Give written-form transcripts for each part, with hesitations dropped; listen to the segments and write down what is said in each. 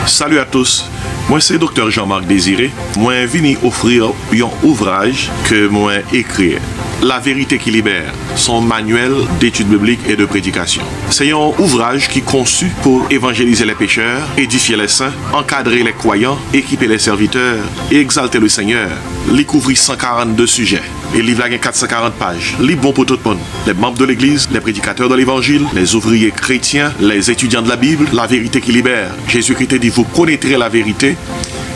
Salut à tous, moi c'est Dr. Jean-Marc Désiré. Moi venu offrir un ouvrage que moi écrit. La vérité qui libère, son manuel d'études bibliques et de prédication. C'est un ouvrage qui est conçu pour évangéliser les pécheurs, édifier les saints, encadrer les croyants, équiper les serviteurs et exalter le Seigneur. Il couvre 142 sujets. Et le livre a 440 pages. Livre bon pour tout le monde. Les membres de l'Église, les prédicateurs de l'Évangile, les ouvriers chrétiens, les étudiants de la Bible, la vérité qui libère. Jésus-Christ dit, vous connaîtrez la vérité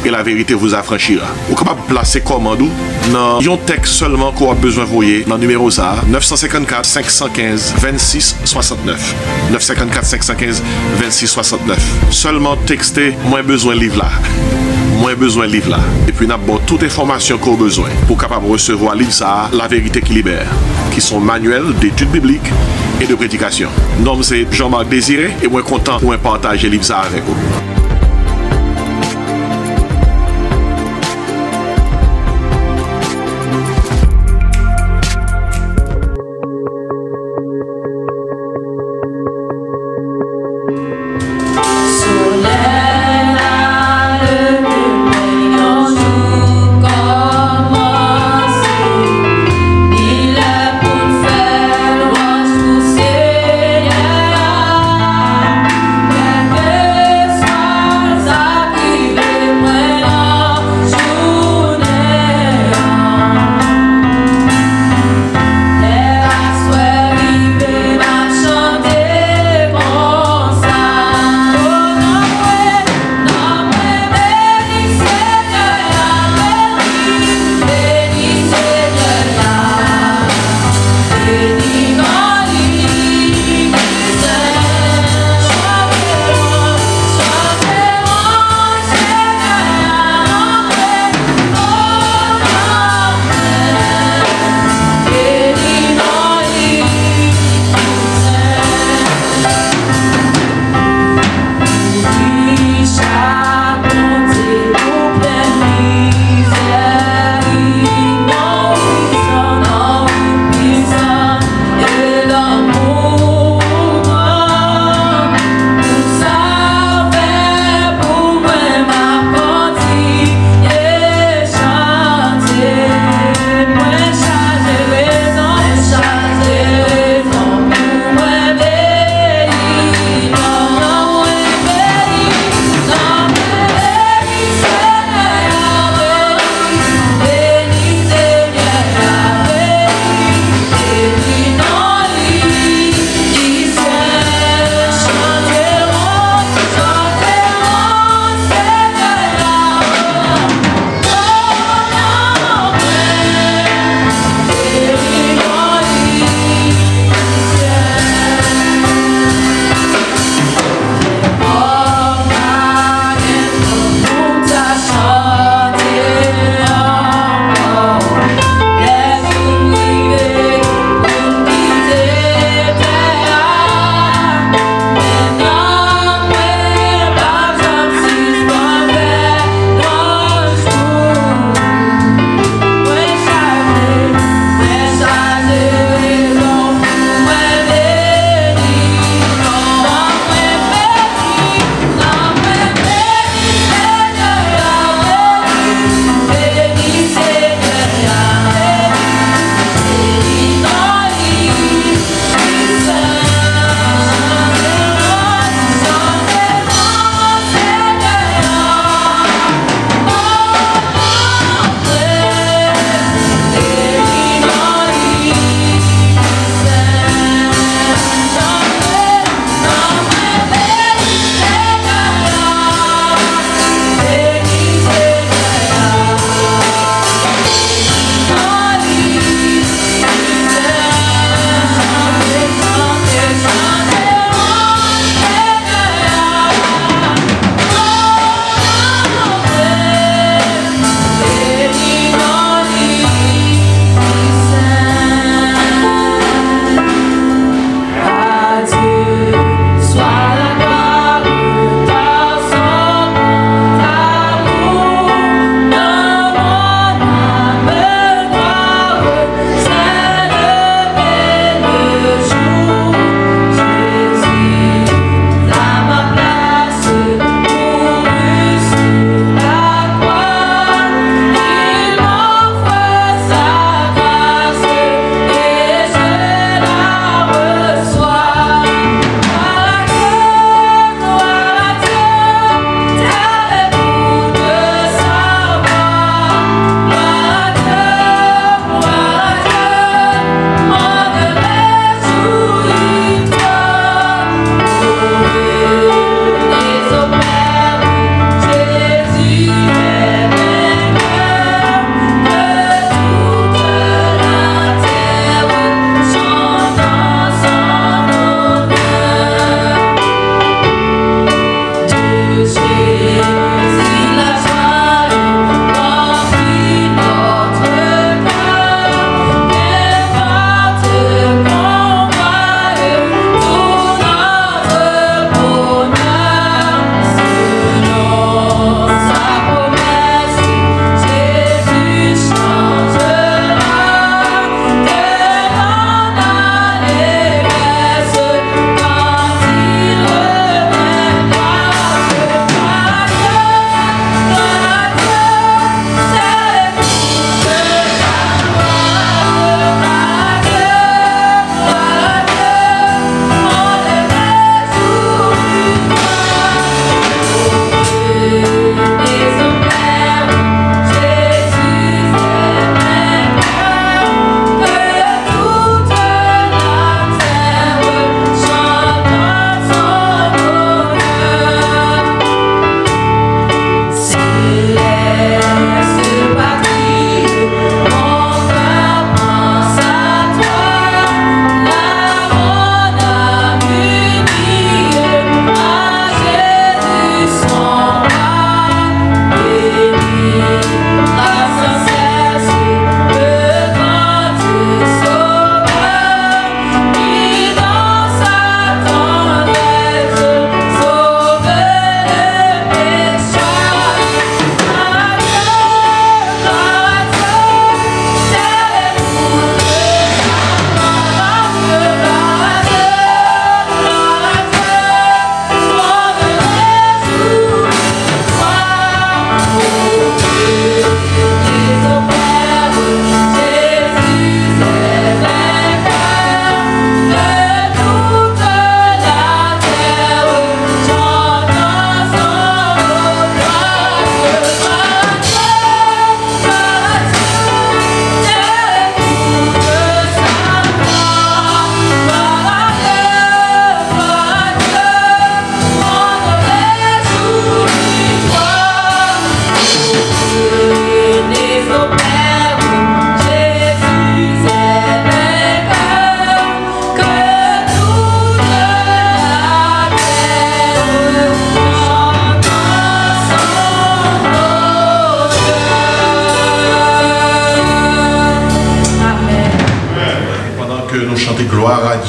et la vérité vous affranchira. Vous êtes capable de placer commande dans un texte seulement qu'on a besoin de voyer dans le numéro ça 954 515 26 69. 954 515 26 69. Seulement texter moins besoin de livre là. Moins besoin de livre là. Et puis, nous avons toute information qu'on a besoin pour capable recevoir livre ça, La vérité qui libère, qui sont manuels d'études bibliques et de prédication. Mon nom c'est Jean-Marc Désiré et moi content pour partager livre ça avec vous. Soleil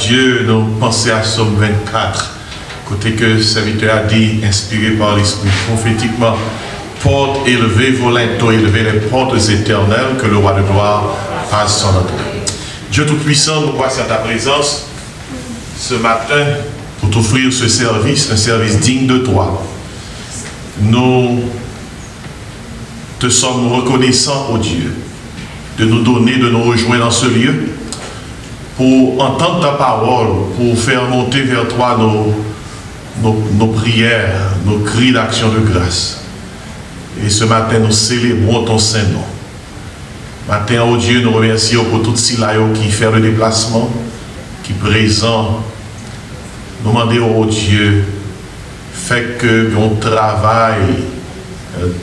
Dieu, nous pensons à Somme 24, côté que le serviteur a dit, inspiré par l'Esprit prophétiquement, porte élevée, vos linteaux élevés, les portes éternelles, que le roi de gloire passe son entrée. Dieu Tout-Puissant, nous voici à ta présence ce matin pour t'offrir ce service, un service digne de toi. Nous te sommes reconnaissants, ô Dieu, de nous donner, de nous rejoindre dans ce lieu pour entendre ta parole, pour faire monter vers toi nos prières, nos cris d'action de grâce. Et ce matin, nous célébrons ton Saint-Nom. Matin, ô Dieu, nous remercions pour tout cela qui fait le déplacement, qui présent. Nous demandons, ô Dieu, fait que on travaille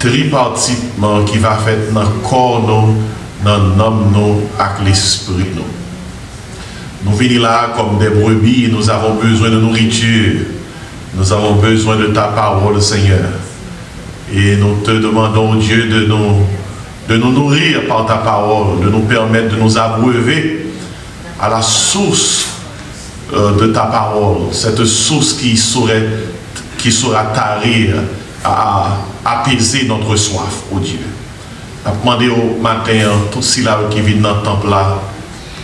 tripartitement qui va faire dans le corps, dans l'homme, avec l'esprit. Nous venons là comme des brebis, nous avons besoin de nourriture. Nous avons besoin de ta parole, Seigneur. Et nous te demandons, Dieu, de nous nourrir par ta parole, de nous permettre de nous abreuver à la source de ta parole, cette source qui saura tarir, à apaiser notre soif, ô Dieu. Je demande au matin, tous ceux-là qui viennent dans le temple là,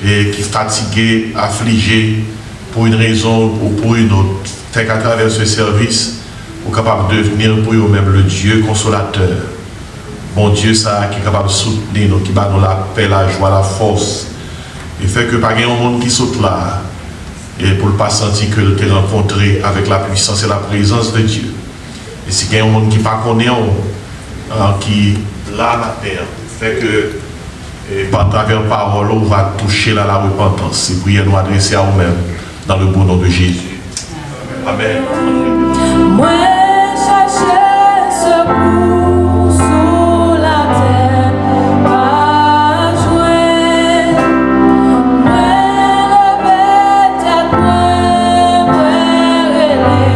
et qui sont fatigués, affligés, pour une raison ou pour une autre, fait qu'à travers ce service, vous êtes capable de devenir pour eux-mêmes le Dieu consolateur. Bon Dieu, ça qui est capable de soutenir nous, qui va nous la paix, la joie, la force. Et fait que pas un monde qui saute là, et pour ne pas sentir que tu es rencontré avec la puissance et la présence de Dieu. Et si il y a un monde qui ne connaît pas, qui là la terre, fait que par travers parole, on va toucher la repentance. C'est prière nous adresser à nous-mêmes dans le beau nom de Jésus. Amen. Moi, chercher secours sous la terre, pas jouer. Moi, lever tête, moi, rêver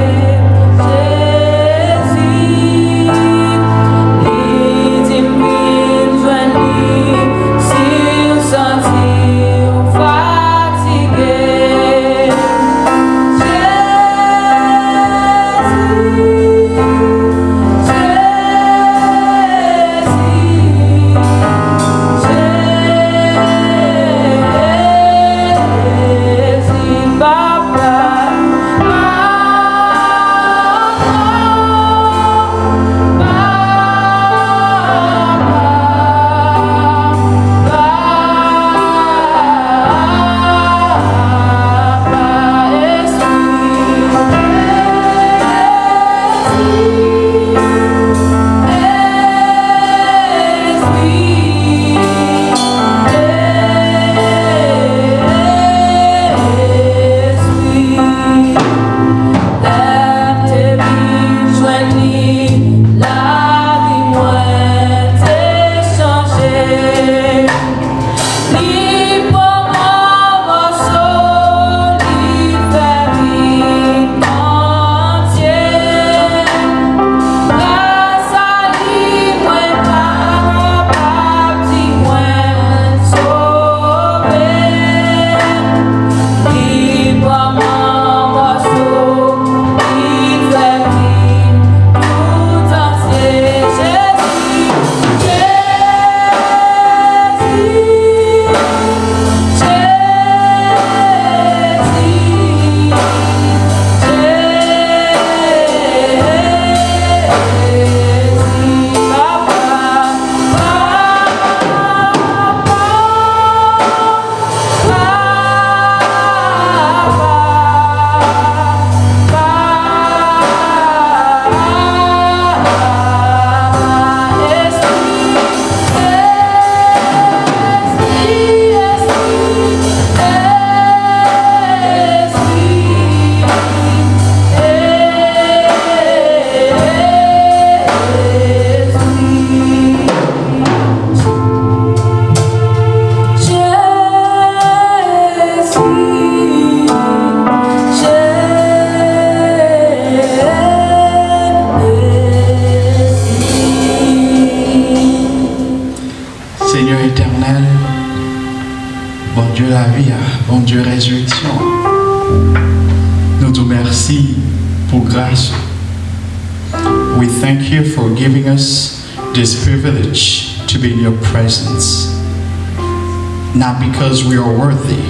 Jésus. Il dit, me joindre, si vous sentez fatigué. Bon Dieu la vie, bon Dieu résurrection, disons merci pour grâce. We thank you for giving us this privilege to be in your presence. Not because we are worthy,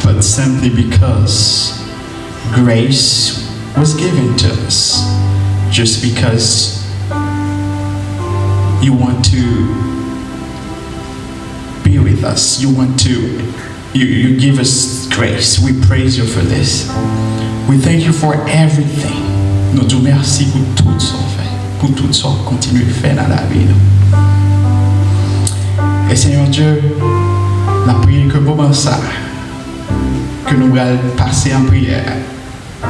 but simply because grace was given to us. Just because you want to be with us. You give us grace. We praise you for this. We thank you for everything. Nous disons merci pour tout ce qu'on fait, pour tout ce qu'on continue de faire dans la vie. Et Seigneur Dieu, la prière que moment ça, que nous allons passer en prière,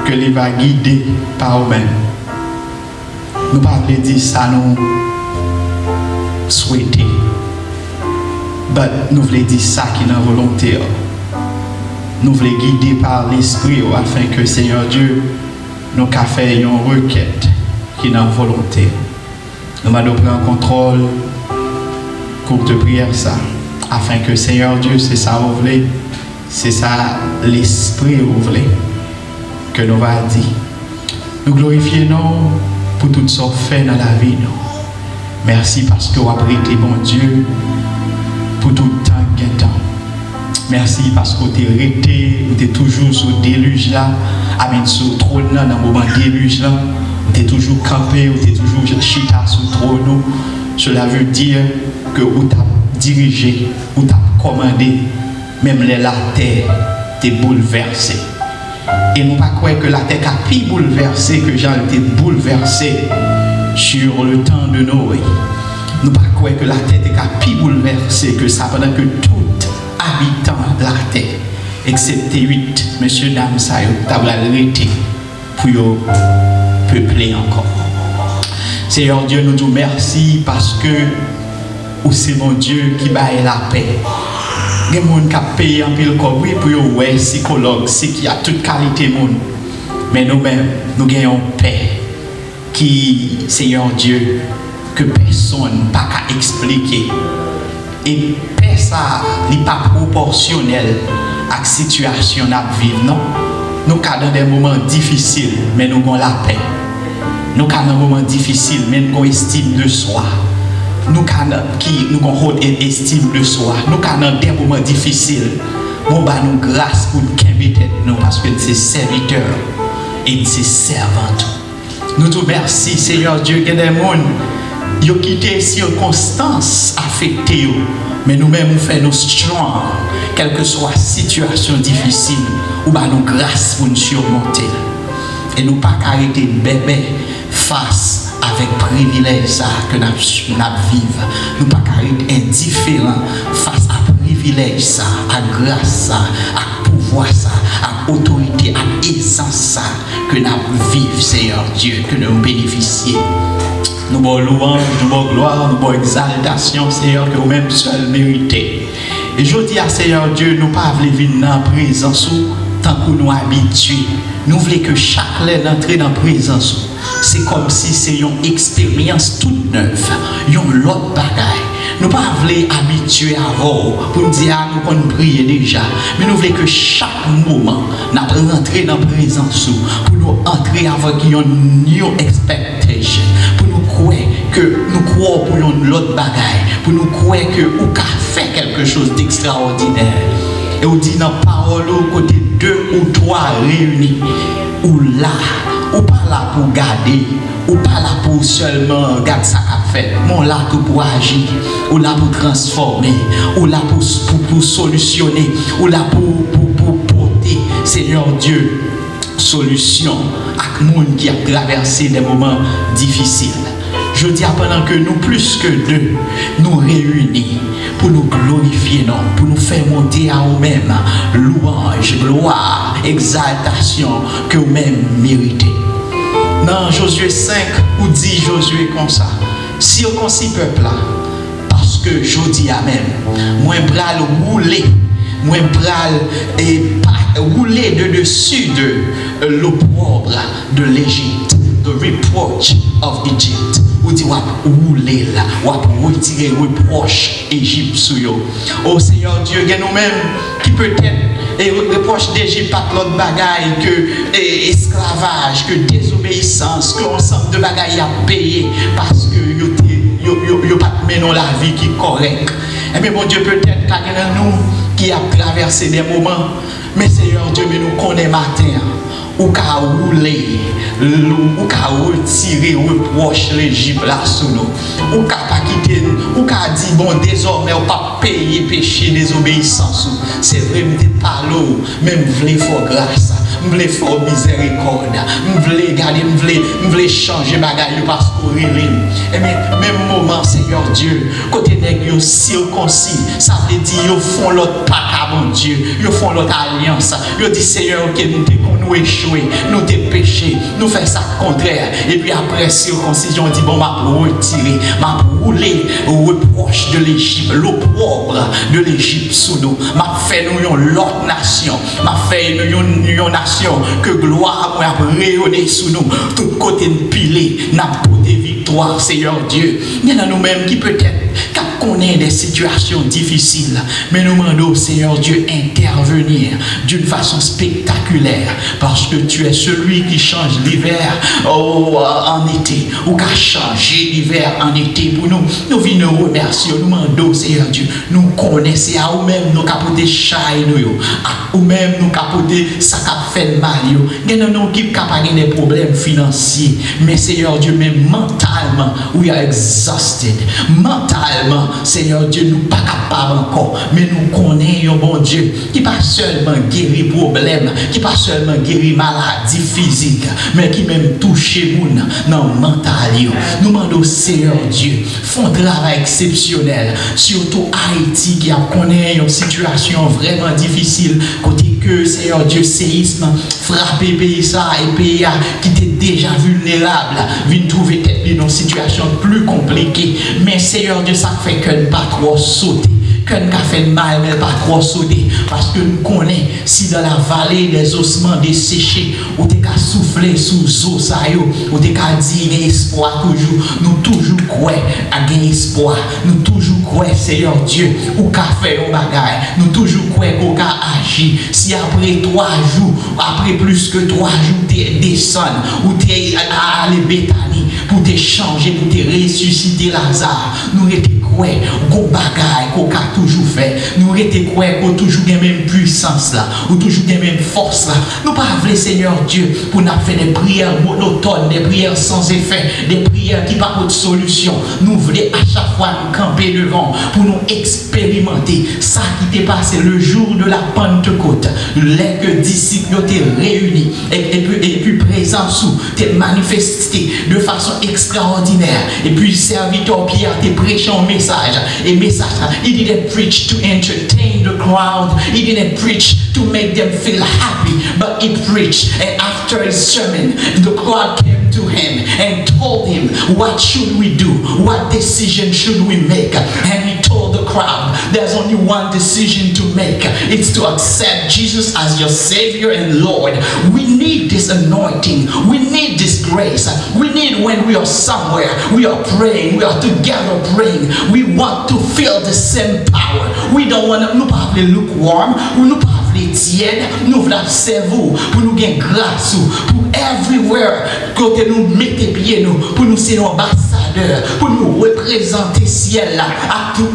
que les va guider par nous-mêmes. Nous ne pouvons pas dire ça, nous souhaiter. Mais nous voulons dire ça qui est dans la volonté. Nous voulons guider par l'Esprit afin que Seigneur Dieu nous fasse faire une requête qui est dans la volonté. Nous allons prendre contrôle pour te prier ça. Afin que Seigneur Dieu, c'est ça vous voulez. C'est ça l'Esprit vous voulez. Que nous va dire. Nous glorifions pour tout ce qu'on fait dans la vie. Merci parce que vous avez été bon Dieu pour tout le temps qu'il y a temps. Merci parce que vous êtes resté, vous êtes toujours sur le déluge là, amen, sur le trône là, dans le moment déluge là, vous êtes toujours campé, vous êtes toujours chita sur le trône. Cela veut dire que vous avez dirigé, vous avez commandé, même la terre est bouleversée. Et nous ne pas croire que la terre a plus bouleversée que Jean était bouleversé sur le temps de Noé. Nous ne pas croire que la terre est plus bouleversée que ça pendant que tout habitant la terre, excepté 8 messieurs, dames, ça a arrêté pour peupler encore. Seigneur Dieu, nous disons merci parce que c'est mon Dieu qui baille la paix. Il y a des gens qui payent un peu pour être psychologue, c'est qui a toute qualité. Mais nous-mêmes, nous gagnons paix qui, Seigneur Dieu, que personne n'a qu'à expliquer. Et paix, ça n'est pas proportionnel à la situation que nous vivons. Non? Nous sommes dans des moments difficiles, mais nous avons la paix. Nous sommes dans des moments difficiles, mais nous avons estime de soi. Nous avons une estime de soi. Nous sommes dans des moments difficiles. Nous avons grâce pour nous parce que c'est serviteur et c'est servante. Nous te remercions, Seigneur Dieu, que des gens qui ont quitté les circonstances affectées. Mais nous-mêmes, nous faisons strong, quelle que soit la situation difficile, nous avons grâce pour nous surmonter. Et nous ne pas arrêter de bébé face avec privilège ça que nous vivons. Nous ne pas être indifférents face à privilège ça, à grâce ça, à pouvoir ça, à autorité, à essence ça que nous vivons, Seigneur Dieu, que nous bénéficions. Nous avons louange, nous avons gloire, nous avons exaltation, Seigneur, que vous-même seul méritez. Et je dis à Seigneur Dieu, nous ne pas venir dans la présence tant que nous habitués. Nous voulons que chaque lèvre entre dans la présence. C'est comme si c'est une expérience toute neuve, une autre bagaille. Nous ne pas voulons habituer à vous pour nous dire nous pouvons prier déjà. Mais nous voulons que chaque moment, nous rentrons dans la présence pour nous entrer avec une new expectation. Pour nous croire que nous croyons pour une autre bagaille. Pour nous croire que nous avons fait quelque chose d'extraordinaire. Et on dit dans la parole, côté 2 ou 3 réunis, ou là, ou pas là pour garder, ou pas là pour seulement regarder ça qu'a fait, mais là pour agir, ou là pour transformer, ou là pour solutionner, ou là pour porter, Seigneur Dieu, solution à monde qui a traversé des moments difficiles. Je dis pendant que nous, plus que 2, nous réunis pour nous glorifier, non, pour nous faire monter à nous-mêmes louange, gloire, exaltation que nous-mêmes méritez. Dans Josué 5, où dit Josué comme ça, si on considère peuple là, parce que je dis à même, moi bral rouler, moi bral et pas rouler de dessus de l'opprobre de l'Égypte, the reproach of Egypt. Ou dit wap rouler là, wap retirer reproche Égypte sur yo. Oh Seigneur Dieu, il y a nous-mêmes qui peut-être et reproche d'Égypte pas l'autre bagaille que esclavage, que désobéissance, que ensemble de bagailles à payer parce que yo pas mené la vie qui est correcte. Et bien mon Dieu, peut-être qu'il y a nous qui a traversé des moments, mais Seigneur Dieu, mais nous connaissons matin. Ou qu'à rouler, ou qu'à retirer, reproche l'Égypte là sous nous. Ou qu'à pas quitter, ou qu'à dire bon désormais on pas payer péché désobéissance. C'est vrai, me dit pas l'eau, même voulez faire grâce, voulez faire miséricorde, voulez garder, voulez changer bagaille parce qu'on relève. Et bien même moment Seigneur Dieu, côté nèg yo circoncis, ça veut dire yo font l'autre pas bon Dieu, yo font l'autre alliance. Yo dit Seigneur OK nous échoué, nous t'es péché, nous faisons ça contraire. Et puis après circoncision, on dit bon, m'a retirer, m'a rouler reproche de l'Égypte, l'opprobre de l'Égypte sous nous. M'a fait nous une autre nation, m'a fait nous une nation que gloire m'a rayonner sous nous. Tout côté pilé, n'a pas de victoire, Seigneur Dieu. Il y en a nous-mêmes qui peut-être connaît des situations difficiles, mais nous demandons, Seigneur Dieu, intervenir d'une façon spectaculaire, parce que tu es celui qui change l'hiver en été, ou qui a changé l'hiver en été pour nous. Nous venons nous remercier, nous demandons, Seigneur Dieu, nous connaissons à nous-mêmes, nous capoter chaîne, à nous-mêmes, nous capoter ça qui fait mal. Il y a nous qui ont des problèmes financiers, mais Seigneur Dieu, même mentalement, we are exhausted. Mentalement, Seigneur Dieu, nous pas capables encore, mais nous connaissons bon Dieu qui pas seulement guérit problème, qui pas seulement guérit maladie physique, mais qui même touche moun dans le mental. Nous demandons Seigneur Dieu, font un travail exceptionnel, surtout Haïti qui a connaît une situation vraiment difficile, côté que Seigneur Dieu séisme frappé pays ça et pays qui était déjà vulnérable, vient trouver tête dans une situation plus compliquée, mais Seigneur Dieu ça fait que ne pas trop sauter, que ne pas fait mal mais pas trop sauter, parce que nous connaissons si dans la vallée des ossements desséchés ou t'es qu'à souffler sous eau ça yo, ou t'es qu'à dire espoir toujours, nous toujours croyons à gagner espoir, nous toujours croyons Seigneur Dieu ou qu'à faire un bagaille, nous toujours croyons qu'on qu'à agir. Si après 3 jours, après plus que 3 jours t'es descendre ou t'es à aller Béthanie pour te changer, pour te ressusciter Lazare, nous étions quoi qu'on bagaille qu'on a toujours fait, nous étions quoi qu'on toujours la même puissance là, ou toujours la même force là. Nous pas voulons Seigneur Dieu pour nous faire des prières monotones, des prières sans effet, des prières qui pas de solution. Nous voulons à chaque fois nous camper devant pour nous expérimenter ça qui t'est passé le jour de la Pentecôte, les que disciples étaient réunis et puis présents sous t'es manifesté de façon extraordinaire, et puis serviteur Pierre t'es prêché un message, et message he didn't preach to entertain the crowd, he didn't preach to make them feel happy, but he preached, and after his sermon the crowd came to him and told him what should we do, what decision should we make, and he told the crowd there's only one decision to make, it's to accept Jesus as your Savior and Lord. We need this anointing, we need this grace, we need when we are somewhere, we are praying, we are together praying, we want to feel the same power. We don't want to, nous pas lukewarm, nous pas tiède, nous voulons cerveau pour nous gagner grâce, pour everywhere côté nous mettez pieds nous, pour nous ser ambassadeurs, pour nous représenter ciel là à toute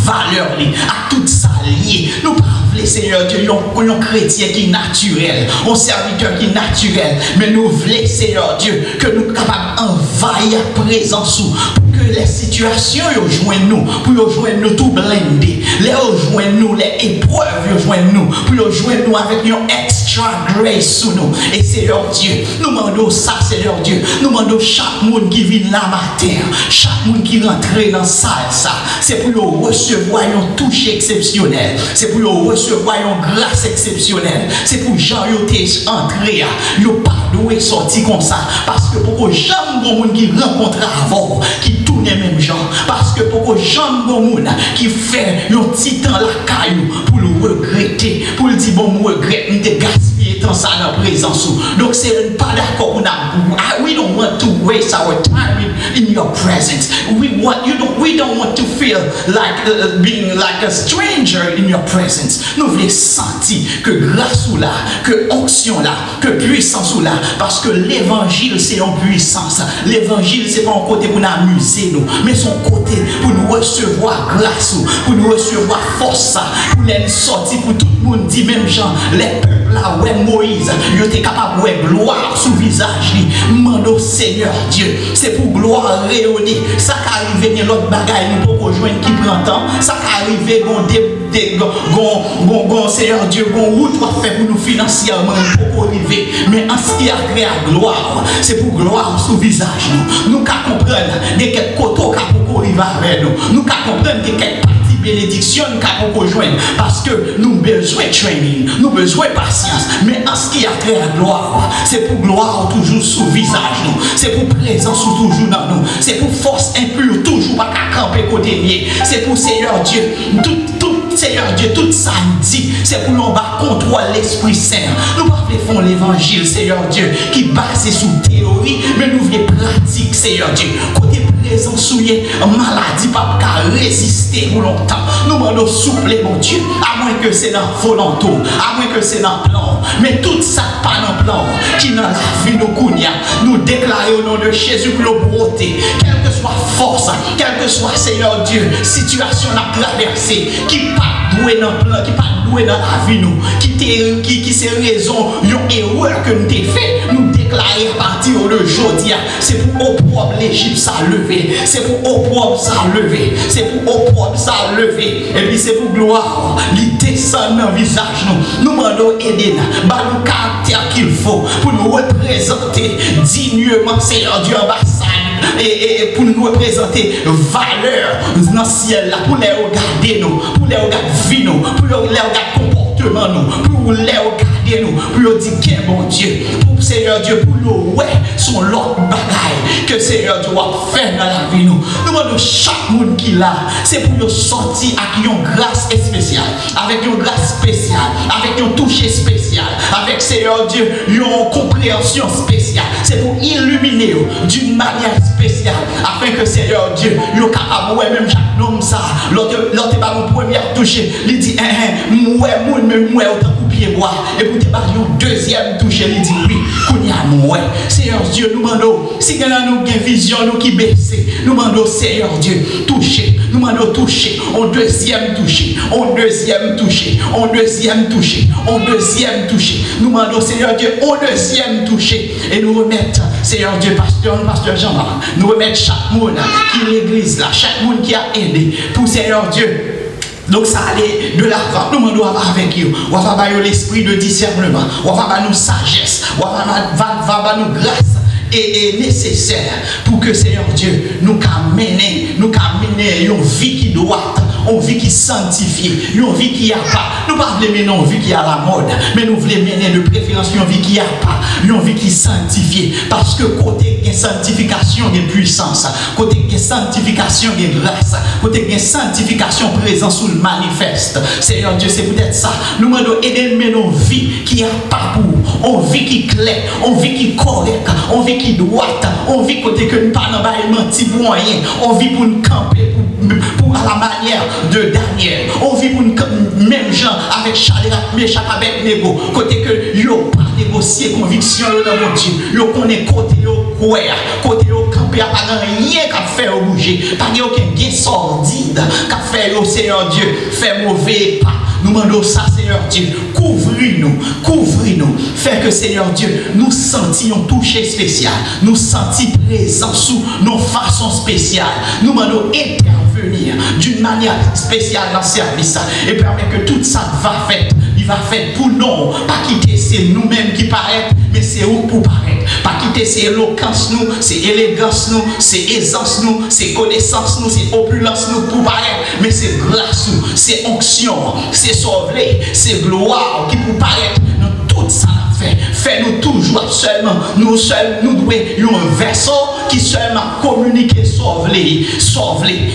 valeur, à toute salier. Nous pas voulons Seigneur Dieu, un chrétien qui est naturel, un serviteur qui est naturel, mais nous voulons Seigneur Dieu que nous sommes capables d'envahir la présence pour que les situations joignent nous, pour joindre nous tout blindé, les joignent nous, les épreuves joignent nous, pour joindre nous avec une extra grace sur nous. Et Seigneur Dieu, nous demandons ça Seigneur Dieu, nous demandons chaque monde qui vient là matin, chaque monde qui rentre dans la salle, ça, c'est pour recevoir un touche exceptionnel, c'est pour recevoir une grâce exceptionnelle, c'est pour Jean yote entré, yo pas doué sorti comme ça, parce que pour que jamais bon monde qui rencontre avant, qui tourne même gens, parce que pour que jamais bon monde qui fait un petit temps la caillou pour le regretter, pour le dire bon me regrette, me gaspiller temps ça dans la présence. Donc c'est pas d'accord. We don't want to waste our time in your presence. We don't want to feel like being like a stranger in your presence. Nous voulons sentir que grâce ou là, que onction là, que puissance ou là, parce que l'évangile c'est en puissance. L'évangile c'est pas un côté pour nous amuser nous, mais son côté pour nous recevoir grâce, pour nous recevoir force, pour nous sortir pour tout le monde dit même gens, les peuples là, ouais Moïse, ils étaient capables de gloire sous visage. Mando Seigneur Dieu, c'est pour gloire rayonner. Ça qui arrive dans l'autre bagaille, nous pouvons rejoindre qui prend temps. Ça qui arrive, Seigneur Dieu, gon route va faire pour nous financièrement, nous pouvons arriver. Mais en ce qui a créé la gloire, c'est pour gloire sous visage. Nous qu'à comprendre de quel côté qu'on arrive avec nous. Nous qu'à comprendre de quelle partie bénédiction qu'on rejoindre. Parce que nous avons besoin de training, nous avons besoin de patience. Mais en ce qui a créé la gloire, c'est pour gloire toujours sous visage nous. C'est pour présence toujours dans nous. C'est pour force impure toujours pas qu'à camper côté lié. C'est pour Seigneur Dieu, Seigneur Dieu, tout ça dit, c'est pour nous battre contre l'Esprit Saint. Nous ne faisons l'évangile, Seigneur Dieu, qui base sur théorie, mais nous voulons pratique, Seigneur Dieu. Côté présent souillé, maladie, pas qu'à résister pour longtemps. Nous demandons souple, mon Dieu, à moins que c'est dans volonté, à moins que c'est dans plan. Mais tout ça pas dans plan, qui dans la vie nous cogna, nous déclarer au nom de Jésus pour nous broter, quelle que soit force, quelle que soit, Seigneur Dieu, situation à traverser, qui pas doué dans le plan, qui pas doué dans la vie nous, qui c'est raison, une erreur que nous avons fait, nous déclarer à partir de aujourd'hui, c'est pour opprobre l'Égypte ça lever, c'est pour opprobre ça lever, c'est pour opprobre ça lever, et puis c'est pour gloire, il descend dans le visage nous, nous demandons aider, bah nous caractère qu'il faut pour nous représenter dignement, Seigneur Dieu, ambassade. Et pour nous représenter valeur dans le ciel là, pour les regarder nous, pour les regarder vie nous, pour les regarder comportement nous, pour les regarder nous, pour nous dire qu'un bon Dieu, pour Seigneur Dieu, pour nous ouais son l'autre bagaille que Seigneur Dieu va faire dans la vie nous. Nous demandons chaque monde qui là, c'est pour nous sortir avec une grâce spéciale, avec une grâce spéciale, avec un toucher spécial, avec Seigneur Dieu une compréhension spéciale. C'est pour illuminer d'une manière spéciale afin que Seigneur Dieu soit capable de même chaque homme ça. L'autre pas mon premier toucher, il dit moi autant couper bois et pour te parler au deuxième toucher, il dit oui, qu'on y a moi. Seigneur Dieu, nous demandons si nous avons une vision nous qui baisse, nous demandons Seigneur Dieu toucher, nous demandons toucher, on deuxième toucher, on deuxième toucher, on deuxième toucher, on deuxième toucher. Nous demandons Seigneur Dieu, on deuxième toucher et nous remettre Seigneur Dieu, pasteur Jean-Marc, nous remettre chaque monde qui est l'église là, chaque monde qui a aidé pour Seigneur Dieu. Donc ça allait de l'avant. Nous demandons avec vous. On va avoir l'esprit de discernement. On va avoir nous sagesse. On va avoir nous grâce et nécessaire pour que Seigneur Dieu nous amène une vie qui doit, une vie qui sanctifie, une vie qui a pas. Nous ne voulons pas mener une vie qui a la mode, mais nous voulons mener de préférence une vie qui a pas, une vie qui sanctifie. Parce que côté de sanctification de puissance, côté de sanctification de grâce, côté de sanctification présence sous le manifeste. Seigneur Dieu, c'est peut-être ça. Nous demandons aider mener une vie qui a pas pour, une vie qui claire, une vie qui correcte, une vie qui droite, on vit côté que nous pas dans menti pour rien, on vit pour nous camper pour à la manière de Daniel, on vit pour nous même gens avec Shadrach, Meshach, Abednego, côté que yo pas négocier conviction dans mon Dieu, yo connaît côté yo quoi, côté yo camper pas rien qu'à faire bouger, pas aucun bien sordide qu'à faire au Seigneur Dieu, faire mauvais pas. Nous demandons ça, Seigneur Dieu, couvre-nous, fais que Seigneur Dieu, nous sentions toucher spécial, nous sentions présents sous nos façons spéciales. Nous demandons intervenir d'une manière spéciale dans le service et permettre que tout ça va faire. Il va faire pour nous, pas quitter c'est nous-mêmes qui paraît, mais c'est où pour paraître. Pas quitter c'est éloquence nous, c'est élégance nous, c'est aisance nous, c'est connaissance nous, c'est opulence nous pour paraître, mais c'est grâce nous, c'est onction, c'est sauver, c'est gloire qui pour paraître dans tout ça fait. Fais-nous toujours seulement, nous devons un vaisseau qui seulement communiquer, sauver,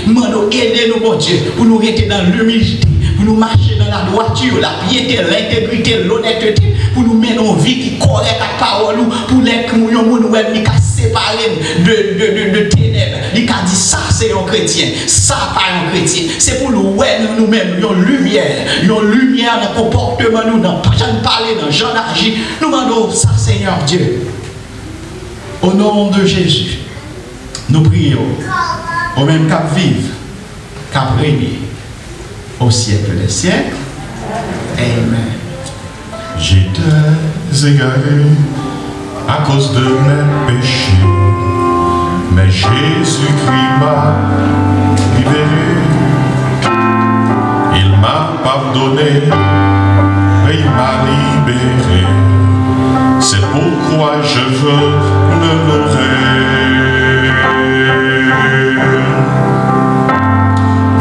nous aider nous, mon Dieu, pour nous rester dans l'humilité. pour nous marcher dans la droiture, la piété, l'intégrité, l'honnêteté, pour nous mener une vie qui est correcte à parole, pour les gens qui sont séparés de ténèbres. Il a dit ça, c'est un chrétien, ça, pas un chrétien. C'est pour nous, nous-mêmes, une lumière dans le comportement, nous, dans la façon de parler, dans le genre d'agir. Nous demandons ça, Seigneur Dieu. Au nom de Jésus, nous prions, au même cap vivre, cap régner, au siècle des siècles. Amen. J'étais égaré à cause de mes péchés, mais Jésus-Christ m'a libéré. Il m'a pardonné et il m'a libéré. C'est pourquoi je veux le louer.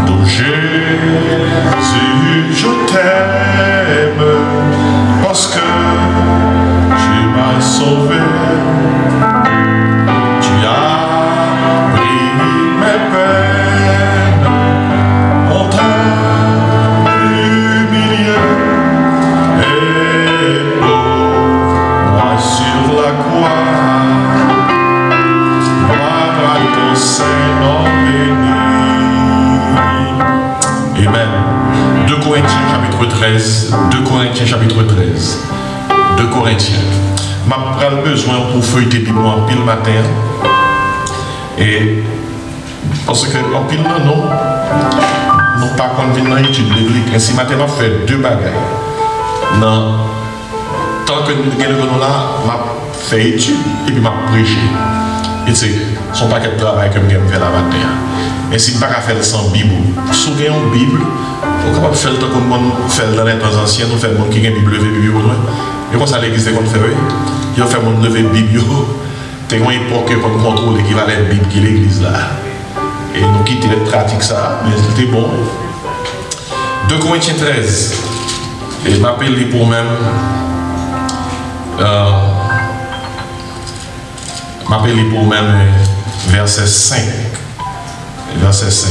Donc Jésus, je t'aime parce que tu m'as sauvé. Tu as pris mes peines, on t'a humilié et pour moi sur la croix, gloire à ton Seigneur béni. Amen. 2 Corinthiens chapitre 13. 2 Corinthiens chapitre 13. 2 Corinthiens. Je prends besoin pour feuilleter Bible en pile matin. Et parce que en pile non, nous pas qu'on vient dans l'étude biblique. Ainsi matin, je fais 2 bagages. Non. Tant que nous sommes là, je fais étude et puis je prêche. Et c'est son paquet de travail que je fais la matin. Mais si je ne peux pas faire sans Bible, si vous avez une Bible, vous êtes capable de faire le temps que nous faisons dans les temps anciens, nous faisons le monde qui a une Bible levée, Bible au loin. Et comme ça, l'église qu'on fait, ils ont fait mon lever Bible. C'est une époque qu'on contrôle l'équivalent de Bible qui est l'église là. Et nous quittons les pratiques ça, mais c'était bon. 2 Corinthiens 13. Et je m'appelle pour même. M'appelle pour même verset 5. Verset 5.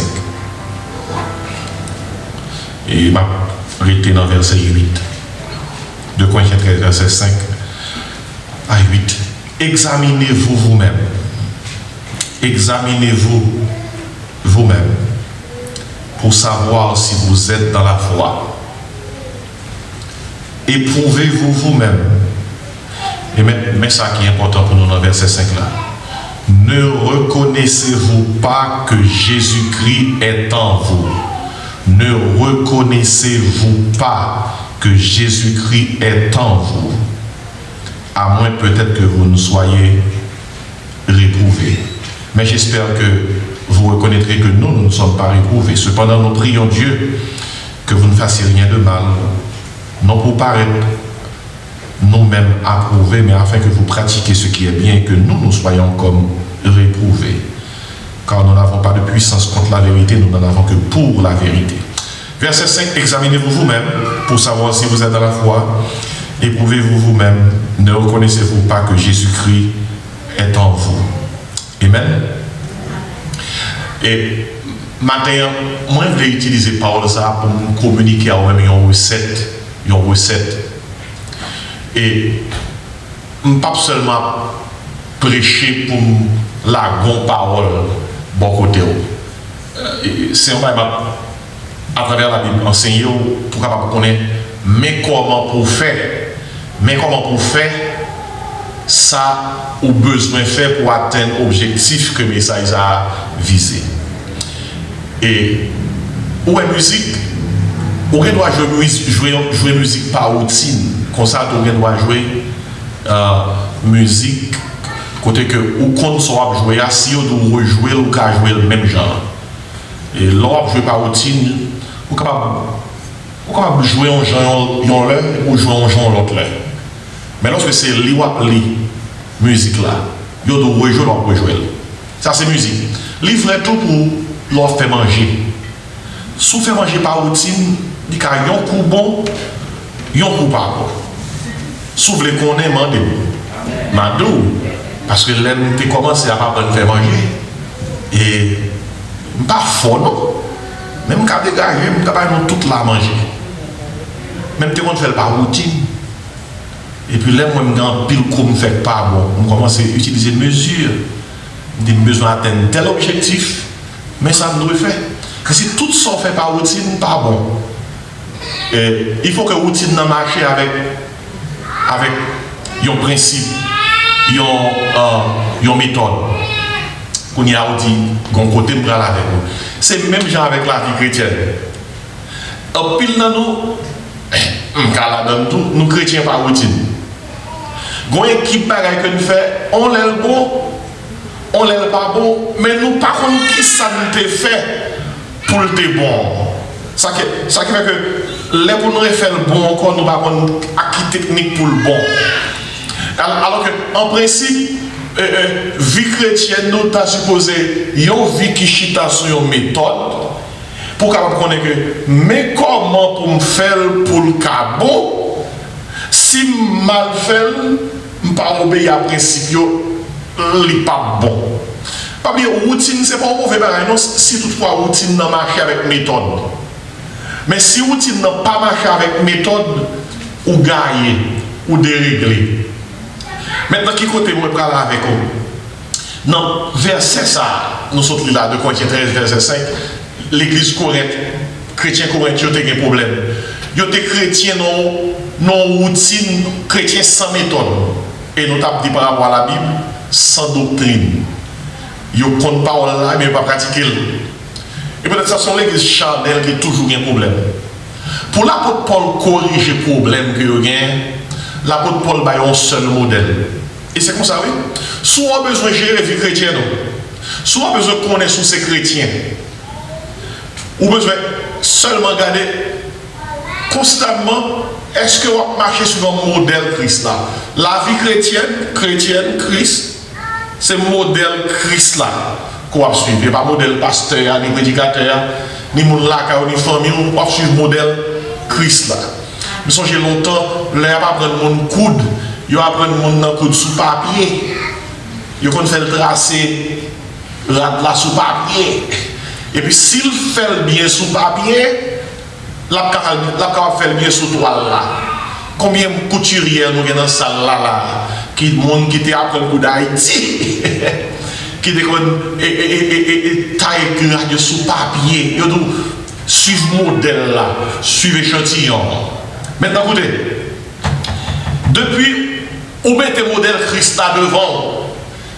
Et m'a arrêté dans verset 8. 2 Corinthiens 13, verset 5 à 8. Examinez-vous vous-même. Examinez-vous vous-même pour savoir si vous êtes dans la foi. Éprouvez-vous vous-même. Mais ça qui est important pour nous dans le verset 5 là. Ne reconnaissez-vous pas que Jésus-Christ est en vous? Ne reconnaissez-vous pas que Jésus-Christ est en vous? À moins peut-être que vous ne soyez réprouvés. Mais j'espère que vous reconnaîtrez que nous ne sommes pas réprouvés. Cependant, nous prions Dieu que vous ne fassiez rien de mal, non pour paraître nous-mêmes approuvés, mais afin que vous pratiquiez ce qui est bien et que nous soyons comme réprouvés. Car nous n'avons pas de puissance contre la vérité, nous n'en avons que pour la vérité. Verset 5, examinez-vous vous-même pour savoir si vous êtes dans la foi. Éprouvez-vous vous-même. Ne reconnaissez-vous pas que Jésus-Christ est en vous? Amen. Et maintenant, moi, je vais utiliser parole ça pour me communiquer à moi-même une recette. Et pas seulement prêcher pour la bonne parole, bon côté. C'est un peu à travers la Bible, enseigner pour capable connaître, mais comment pour faire ça ou besoin faire pour atteindre l'objectif que le message a visé. Et où est musique? On doit jouer musique par routine. Comme ça, on doit jouer musique côté que ou qu'on soit jouer si on doit rejouer ou qu'à jouer le même genre. Et l'on joue par routine, on capable jouer un genre ou jouer un genre l'autre. Mais lorsque c'est li musique là, on doit rejouer l'on rejouer. Ça c'est musique. Livre tout pour leur faire manger. Si vous faites manger par routine, il y a un coup bon, un coup pas bon. Si vous voulez qu'on ait mandé, parce que l'homme qui commence à pas faire manger, et pas fort non. Même quand dégager, même quand toute la manger. Même si on fait par routine. Et puis là, moi, je pile comme fait pas bon. On commence à utiliser mesures. Des besoins d'atteindre tel objectif. Mais ça ne doit faire. Si tout ça fait par routine, pas bon. Et il faut que la routine marche avec un principe, une méthode. Qu'on y a dit, qu'on côté de bras avec nous. C'est même genre avec la vie chrétienne. En pile dans nous chrétiens par routine. Gon équipe bagaille que nous fait, on l'aime bon, on l'aime pas bon, mais nous par contre qui ça nous fait pour le bon. Ça qui fait que les pour nous faire le bon encore nous pas acquis technique pour le bon. Alors que en principe vie chrétienne nous t'a supposé une vie qui chita sur une méthode pour capable connaître que mais comment pour me faire pour le cas bon si mal fait pas obéir à principe li pas bon pas bien routine c'est pas mauvais pareil non si toutefois routine n'a marché avec méthode mais si routine n'a pas marché avec méthode ou gagner ou dérégler. Maintenant, qui côté moi parler avec vous? Non, verset ça, nous sommes là, de Corinthiens 13, verset 5, l'église Corinthe, chrétien Corinthe, ils ont des problèmes. Ils ont des chrétiens non routine, chrétiens sans méthode. Et nous avons dit par rapport à la Bible, sans doctrine. Ils ne comptent pas là, mais ils ne pas pratiquer. Et peut-être que ce sont l'église charnelle qui a toujours un problème. Pour l'apôtre Paul corriger le problème que vous avez, l'apôtre Paul a un seul modèle. Et c'est comme ça, oui. Si on a besoin de gérer la vie chrétienne, si on a besoin de connaître ces chrétiens, ou besoin seulement regarder constamment, est-ce que on marche sur un modèle Christ là? La vie chrétienne, Christ, c'est le modèle Christ là qu'on va suivre. Pas modèle pasteur, ni prédicateur, ni mon laka, ni famille, on va suivre le modèle Christ là. Je songe longtemps, là, il va prendre mon coude, il va prendre mon coude sous papier, il va faire le tracé là sous papier. Et puis s'il fait bien sous papier, la faire bien sous toile là. Combien de couturiers nous avons dans cette salle là, qui monde qui appris le coup d'Haïti, qui taille sous papier, ils doivent suivre le modèle là, suivre l'échantillon. Maintenant, écoutez, depuis où mettez le modèle Christ là devant,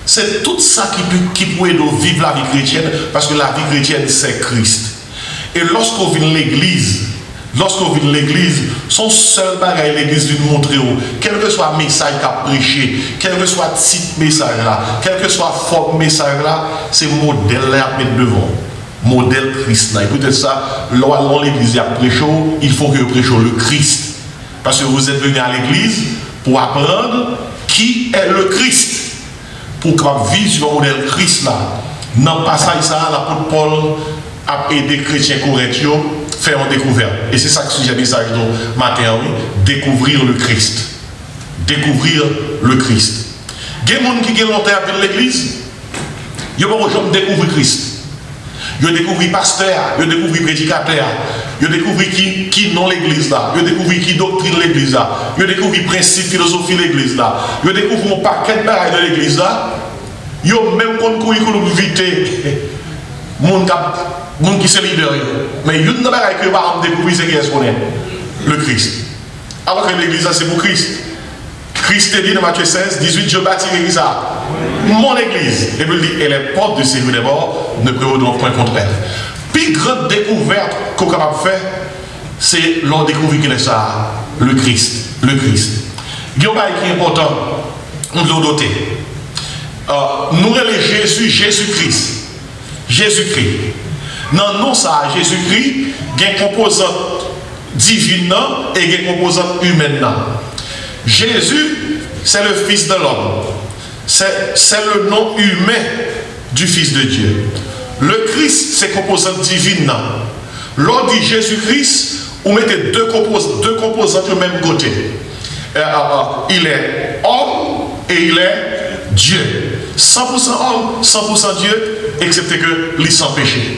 c'est tout ça qui peut nous vivre la vie chrétienne, parce que la vie chrétienne c'est Christ. Et lorsqu'on vient l'église, son seul bagage l'église vient montrer, quel que soit le message qu'a prêché, quel que soit le titre message là, quel que soit la forme message là, c'est le modèle là à mettre devant. Modèle Christ là. Écoutez ça, lorsqu'on l'église a prêché, il faut que vous prêchiez le Christ. Parce que vous êtes venu à l'église pour apprendre qui est le Christ. Pour vivre sur le modèle Christ là. Dans le passage ça, l'apôtre Paul a aidé les chrétiens corinthiens à faire une découverte. Et c'est ça que sujet le message de matin, oui. Découvrir le Christ. Découvrir le Christ. Il y a des gens qui ont longtemps à l'église, ils n'ont pas jamais découvert Christ. Ils ont découvert pasteur, ils ont découvert prédicateur, ils ont découvert qui non l'église là, ils ont découvert qui doctrine l'église là, ils ont découvert principe, philosophie l'église là, ils ont découvert un paquet de bagages de l'église là, ils ont même connu vite, monde qui c'est leader, mais ils ont des bagages que par découvrir c'est qui est-ce qu'on est, le Christ. Alors que l'église là c'est pour Christ. Christ est dit dans Matthieu 16, 18, je bâtis l'église là. Mon église. Et puis il dit, et les portes de ces rues d'abord ne prévaudront point contre elle. Puis grande découverte qu'on est capable de faire, c'est l'on découvre qu'il est ça, le Christ. Le Christ. Guillaume qui est important, on doit noter. Nous relèvons Jésus-Christ. Jésus-Christ. Non, ça, Jésus-Christ, il y a une composante divine et il y a une composante humaine. Jésus, c'est le Fils de l'homme. C'est le nom humain du Fils de Dieu. Le Christ, c'est composante divine. L'on dit Jésus-Christ, on mettez deux composantes au même côté. Il est homme et il est Dieu. 100% homme, 100% Dieu, excepté que il est sans péché.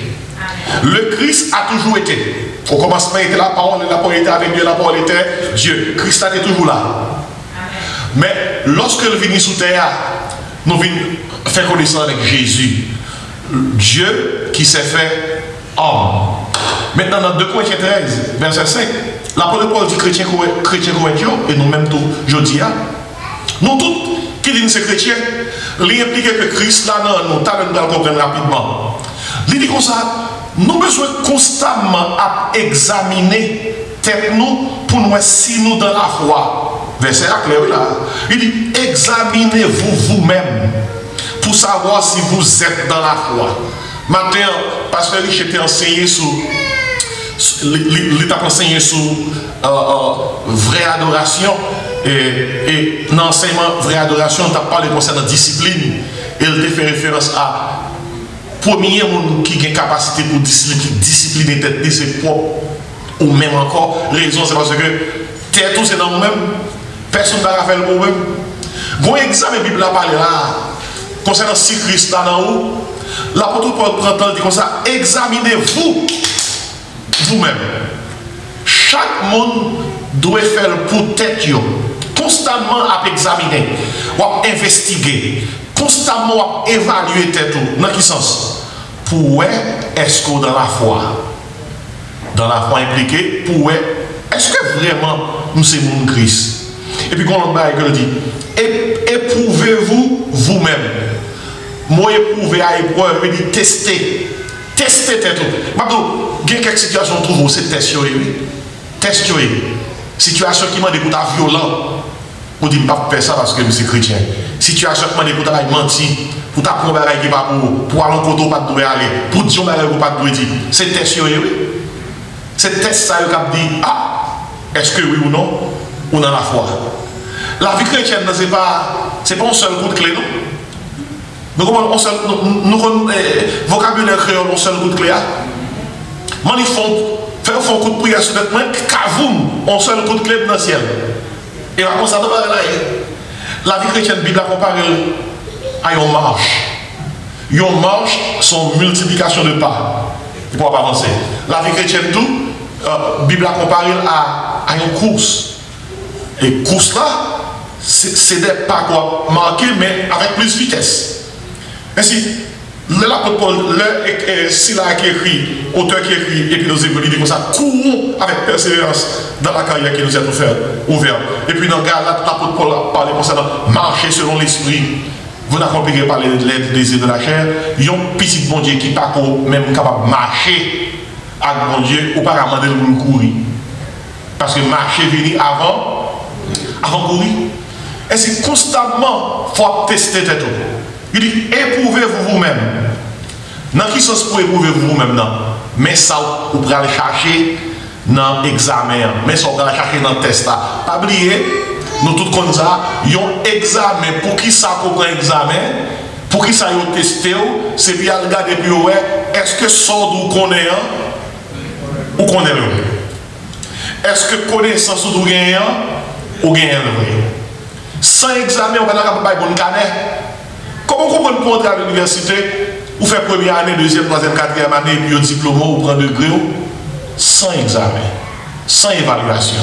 Le Christ a toujours été. Au commencement était la parole était avec Dieu, la parole était Dieu. Christ était toujours là. Mais lorsque il vient sous terre, nous venons faire connaissance avec Jésus. Dieu qui s'est fait homme. Maintenant, dans 2 Corinthiens 13, verset 5, l'apôtre Paul dit chrétien corinthiens, et nous-mêmes tous, jeudi, nous tous qui disons ces chrétiens, il implique que Christ là, nous allons comprendre rapidement. Il dit comme ça, nous avons besoin constamment à examiner tête nous pour nous si nous dans la foi. Verset clair là. Il dit, examinez-vous vous-même pour savoir si vous êtes dans la foi. Maintenant, parce que j'étais enseigné sur l'État enseigné sur vraie adoration et dans l'enseignement vraie adoration, on t'a parlé concernant discipline et il fait référence à premier monde qui a une capacité pour discipliner tête de ses propres ou même encore raison c'est parce que tête tout c'est dans nous-mêmes personne ne va faire le problème. Bon examen Bible a parlé là concernant si Christ là dans où l'apôtre Paul prend le temps dit comme ça, examinez-vous vous-même. Chaque monde doit faire pour tête constamment à examiner, ou à investiguer, constamment à évaluer tête dans quel sens? Pour est-ce que dans la foi impliquée, pour est-ce que vraiment nous sommes mon Christ? Et puis quand on va dit, éprouvez-vous vous-même. Moi éprouver à épreuve, je dis tester tête. Maintenant, il y a quelques situations que vous c'est tester. Situation qui m'a dit pour ta violent. On dit pas faire ça parce que je suis chrétien. Situation qui m'a dit pour ta mentir, pour ta prendre qui pas pour aller en côté pas de aller, pour dire pas de dire. C'est tester. C'est test ça qui dit est-ce que oui ou non ou dans la foi. La vie chrétienne c'est pas un seul coup de clé non. Nous vocabulaire créole, on seul coup de clé. Ils font un coup de prière sur notre main, kavoum, on seul coup de clé dans le ciel. Et on ça là. La vie chrétienne, la Bible a comparé à une marche. Une marche, son multiplication de pas. Il ne pourra pas avancer. La vie chrétienne, tout, la Bible a comparé à une course. Et course là, c'est des pas marqués, mais avec plus de vitesse. Ainsi, l'apôtre Paul, c'est là qui écrit, auteur qui écrit, et puis nous évoluons comme ça, courons avec persévérance dans la carrière qui nous est ouverte. Et puis dans Galates, l'apôtre Paul a parlé concernant marcher selon l'esprit. Vous n'accomplirez pas les désirs de la chair. Il y a un petit bon Dieu qui n'est pas même capable de marcher avec bon Dieu ou pas demander de courir. Parce que marcher vient avant courir. Et c'est constamment, il faut tester tête. Il dit, éprouvez-vous vous-même. Dans quel sens pour éprouver-vous vous-même? Mais ça, vous pouvez aller chercher dans l'examen. Mais ça, vous pouvez aller chercher dans le test. Pas oublier, nous tous comme ça, il y a un examen. Pour qui ça prend un examen? Pour qui ça y a testé? C'est bien regarder puis est-ce que ça vous connaît ou connaît le? Est-ce que connaissance ou gagne ou gagne le? Sans examen, on va pas bon canet. Comment on peut entrer à l'université, ou faire première année, deuxième, troisième, quatrième année, puis au diplôme, ou prendre degré, sans examen, sans évaluation.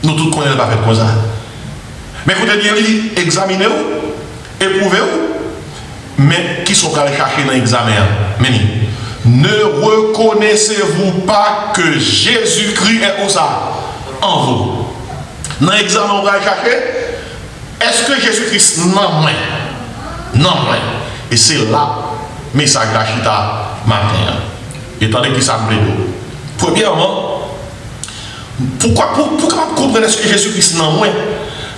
Nous tous connaissons pas fait comme ça. Mais écoutez bien, il dit, examinez-vous, éprouvez-vous, mais qui sont allés chercher dans l'examen? Ne reconnaissez-vous pas que Jésus-Christ est en vous? Dans l'examen, on va chercher, est-ce que Jésus-Christ non, et c'est là le message d'Achita matin. Étant donné qu'il s'appelle d'eau. Premièrement, pourquoi comprendre est-ce que Jésus-Christ non moins?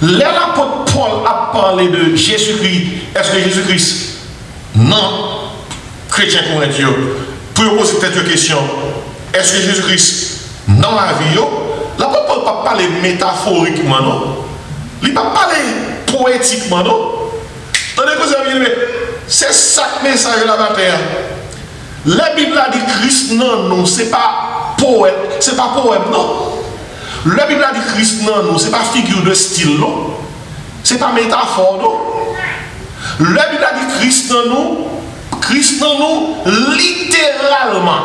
L'apôtre Paul a parlé de Jésus-Christ. Est-ce que Jésus-Christ non? Chrétien corinthien, pour poser cette question, est-ce que Jésus-Christ non la vie? L'apôtre Paul ne parle pas parler métaphoriquement, non? Il ne parle pas parler poétiquement, non? C'est ça le message de la bataille. La Bible a dit Christ non, c'est pas poème, non. La Bible a dit Christ non, c'est pas figure de style, non. C'est pas métaphore, non. La Bible a dit Christ non, littéralement.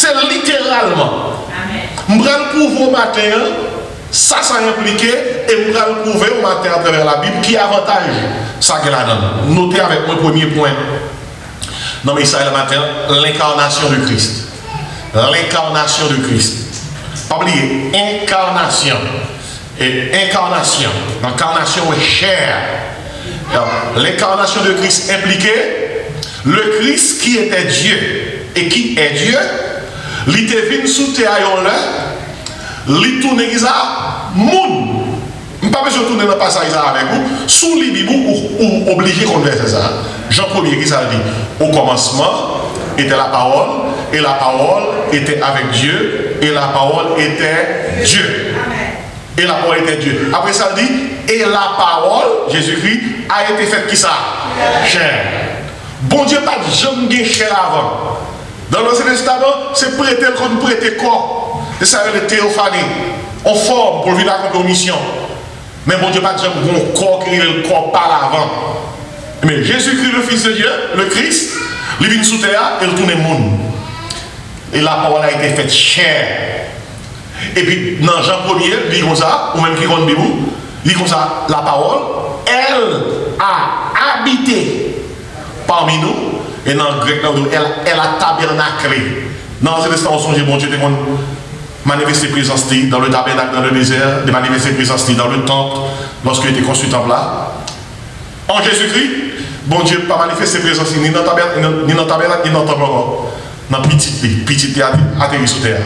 C'est littéralement. Je vais le prouver au matin, ça impliqué, et je vais le prouver au matin à travers la Bible, qui avantage ça que là-dedans. Notez avec mon premier point. Non, mais ça, le matin, l'incarnation de Christ. L'incarnation de Christ. Pas oublier, incarnation. Et incarnation. L'incarnation est chair. L'incarnation de Christ impliquait le Christ qui était Dieu. Et qui est Dieu, il était venu sous terre, il tourne ça, moun. Je ne peux pas tourner dans le passage avec vous. Sous les Bibles, ou obligé qu'on fasse ça. Jean 1er qui ça dit, au commencement était la parole, et la parole était avec Dieu, et la parole était Dieu. Et la parole était Dieu. Après ça dit, et la parole, Jésus-Christ, a été faite qui ça? Chair. Bon Dieu, pas de jamais chair avant. Dans l'Ancien Testament, c'est prêter comme prêter corps. C'est ça le théophanie. On forme pour venir accomplir une mission. Mais bon Dieu, pas de bon corps qui est le corps par l'avant. Mais Jésus-Christ, le Fils de Dieu, le Christ, il vient sous terre et il tourne le monde. Et la parole a été faite chair. Et puis, dans Jean 1er, il dit comme ça, ou même qui compte Bible, il dit comme ça, la parole, elle a habité parmi nous. Et dans le grec, elle a tabernaclé. Dans l'Ancien Testament, on songe, bon Dieu, manifester présence dans le tabernacle, dans le désert, de manifester présence dans le temple, lorsqu'il était construit le temple là. En Jésus-Christ, bon Dieu, pas manifester présence ni dans le tabernacle, ni dans le temple encore. Dans petite atterri sous terre.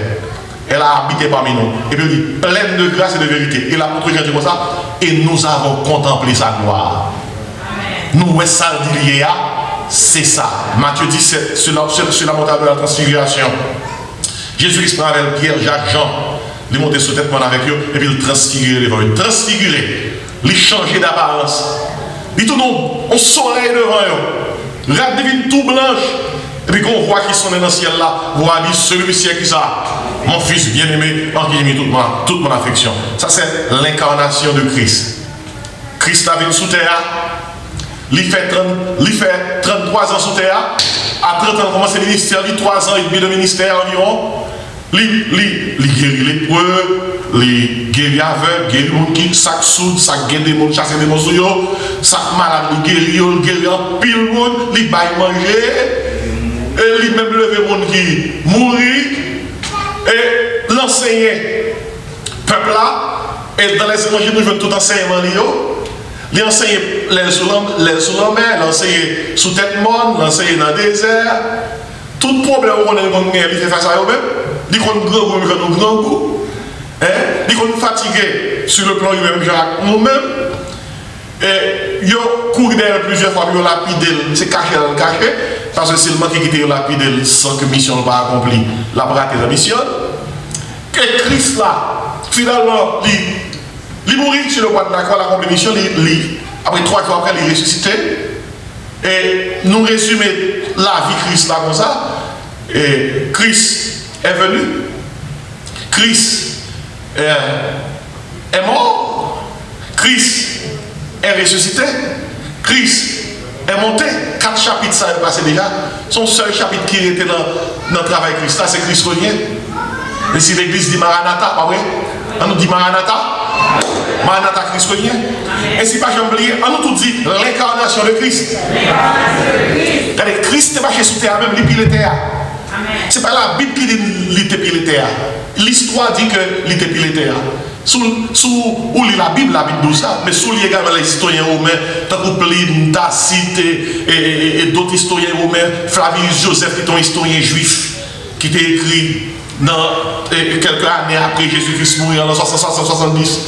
Elle a habité parmi nous. Et puis il dit, pleine de grâce et de vérité. Et l'apôtre Jean dit comme ça, et nous avons contemplé sa gloire. Nous, ça dit, c'est ça. Matthieu 17, sur la montagne de la transfiguration. Jésus-Christ prend avec Pierre, Jacques, Jean, il monte sur tête avec eux, et puis il transfigure les vents. Il transfigure, il change d'apparence. Il tourne au soleil devant eux. Rap devine tout blanche. Et puis qu'on voit qu'ils sont dans le ciel là, vous avez dit, celui-ci qui ça, mon fils bien-aimé, en qui j'ai mis toute mon affection. Ça c'est l'incarnation de Christ. Christ a venu sous terre. Il fait 33 ans sous terre. À 30 ans, il a commencé le ministère. Il a 3 ans et demi de ministère environ. Il guérit les preux, il guérit aveugle, il guérit les gens qui sac soude, sac guérit des gens, chasser des gens, sac malade, il guérit en pile monde, il baille manger. Et il même levé les gens qui mourir. Et l'enseigner peuple là. Et dans les évangiles, nous jouons tout enseignement. Il enseigne les sous la mer, il enseigne sous tête monde, il enseigne dans le désert. Tout problème qu'on a, il fait face à eux-mêmes. Il dit qu'on a grand goût, il fait un grand goût. Il dit qu'on est fatigué sur le plan lui-même, nous-mêmes. Et il a couru derrière plusieurs fois, il a lapidé, c'est caché dans le cachet. Parce que c'est le manque qui a lapidé sans que la mission ne soit accomplie. La braque la mission. Et Christ là, finalement, il mourit sur le bois de la croix, la complétion, après 3 jours après, il est ressuscité. Et nous résumons la vie de Christ là comme ça. Et Christ est venu. Christ est mort. Christ est ressuscité. Christ est monté. 4 chapitres ça est passé déjà. Son seul chapitre qui était dans le travail de Christ là, c'est Christ revient. Et si l'église dit Maranatha, pas vrai? On nous dit Maranatha. Maranatha, Christ revient. Et si pas j'oublie, on nous tout dit l'incarnation de Christ. Regardez, Christ n'est pas chez sous terre, même il pile terre. Ce n'est pas la Bible qui dit qu'il était pile terre. L'histoire dit qu'il était pile terre. Où lit la Bible dit ça, mais sous lit également les historiens romains, tant que Pline, Tacite et d'autres historiens romains, Flavius Joseph, qui est un historien juif, qui était écrit dans quelques années après Jésus-Christ mourir en 570,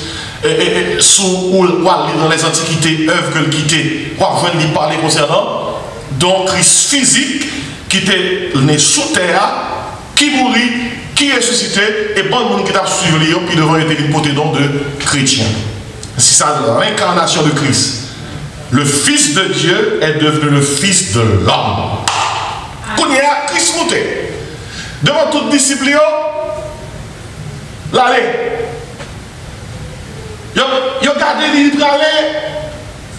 dans les antiquités, œuvres que quittait, quoi je viens de parler concernant, donc Christ physique qui était né sous terre, qui mourit, qui est ressuscité, et bon monde qui a suivi, puis devant être une portée donc de chrétiens. C'est ça l'incarnation de Christ. Le Fils de Dieu est devenu le Fils de l'homme. Quand il y a Christ monté. Devant toute discipline, l'allée. Il a gardé l'île,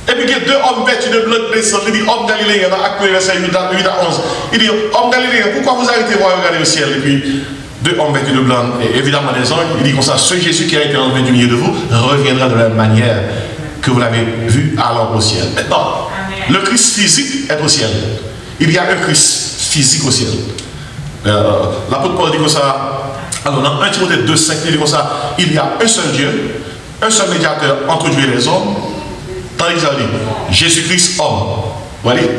et puis a deux hommes vêtus de blanc descendent. Il dit, homme galiléen, dans Acte 1, verset 8 à 11. Il dit, homme galiléen, pourquoi vous arrêtez de regarder au ciel? Et puis, deux hommes vêtus de blanc, et évidemment des anges, il dit comme ça, ce Jésus qui a été enlevé du milieu de vous reviendra de la même manière que vous l'avez vu alors au ciel. Maintenant, le Christ physique est au ciel. Il y a un Christ physique au ciel. L'apôtre Paul dit comme ça, alors dans 1 Timothée 2,5, il dit comme ça, il y a un seul Dieu, un seul médiateur entre Dieu et les hommes, tandis qu'il dit, Jésus-Christ homme. Vous voyez?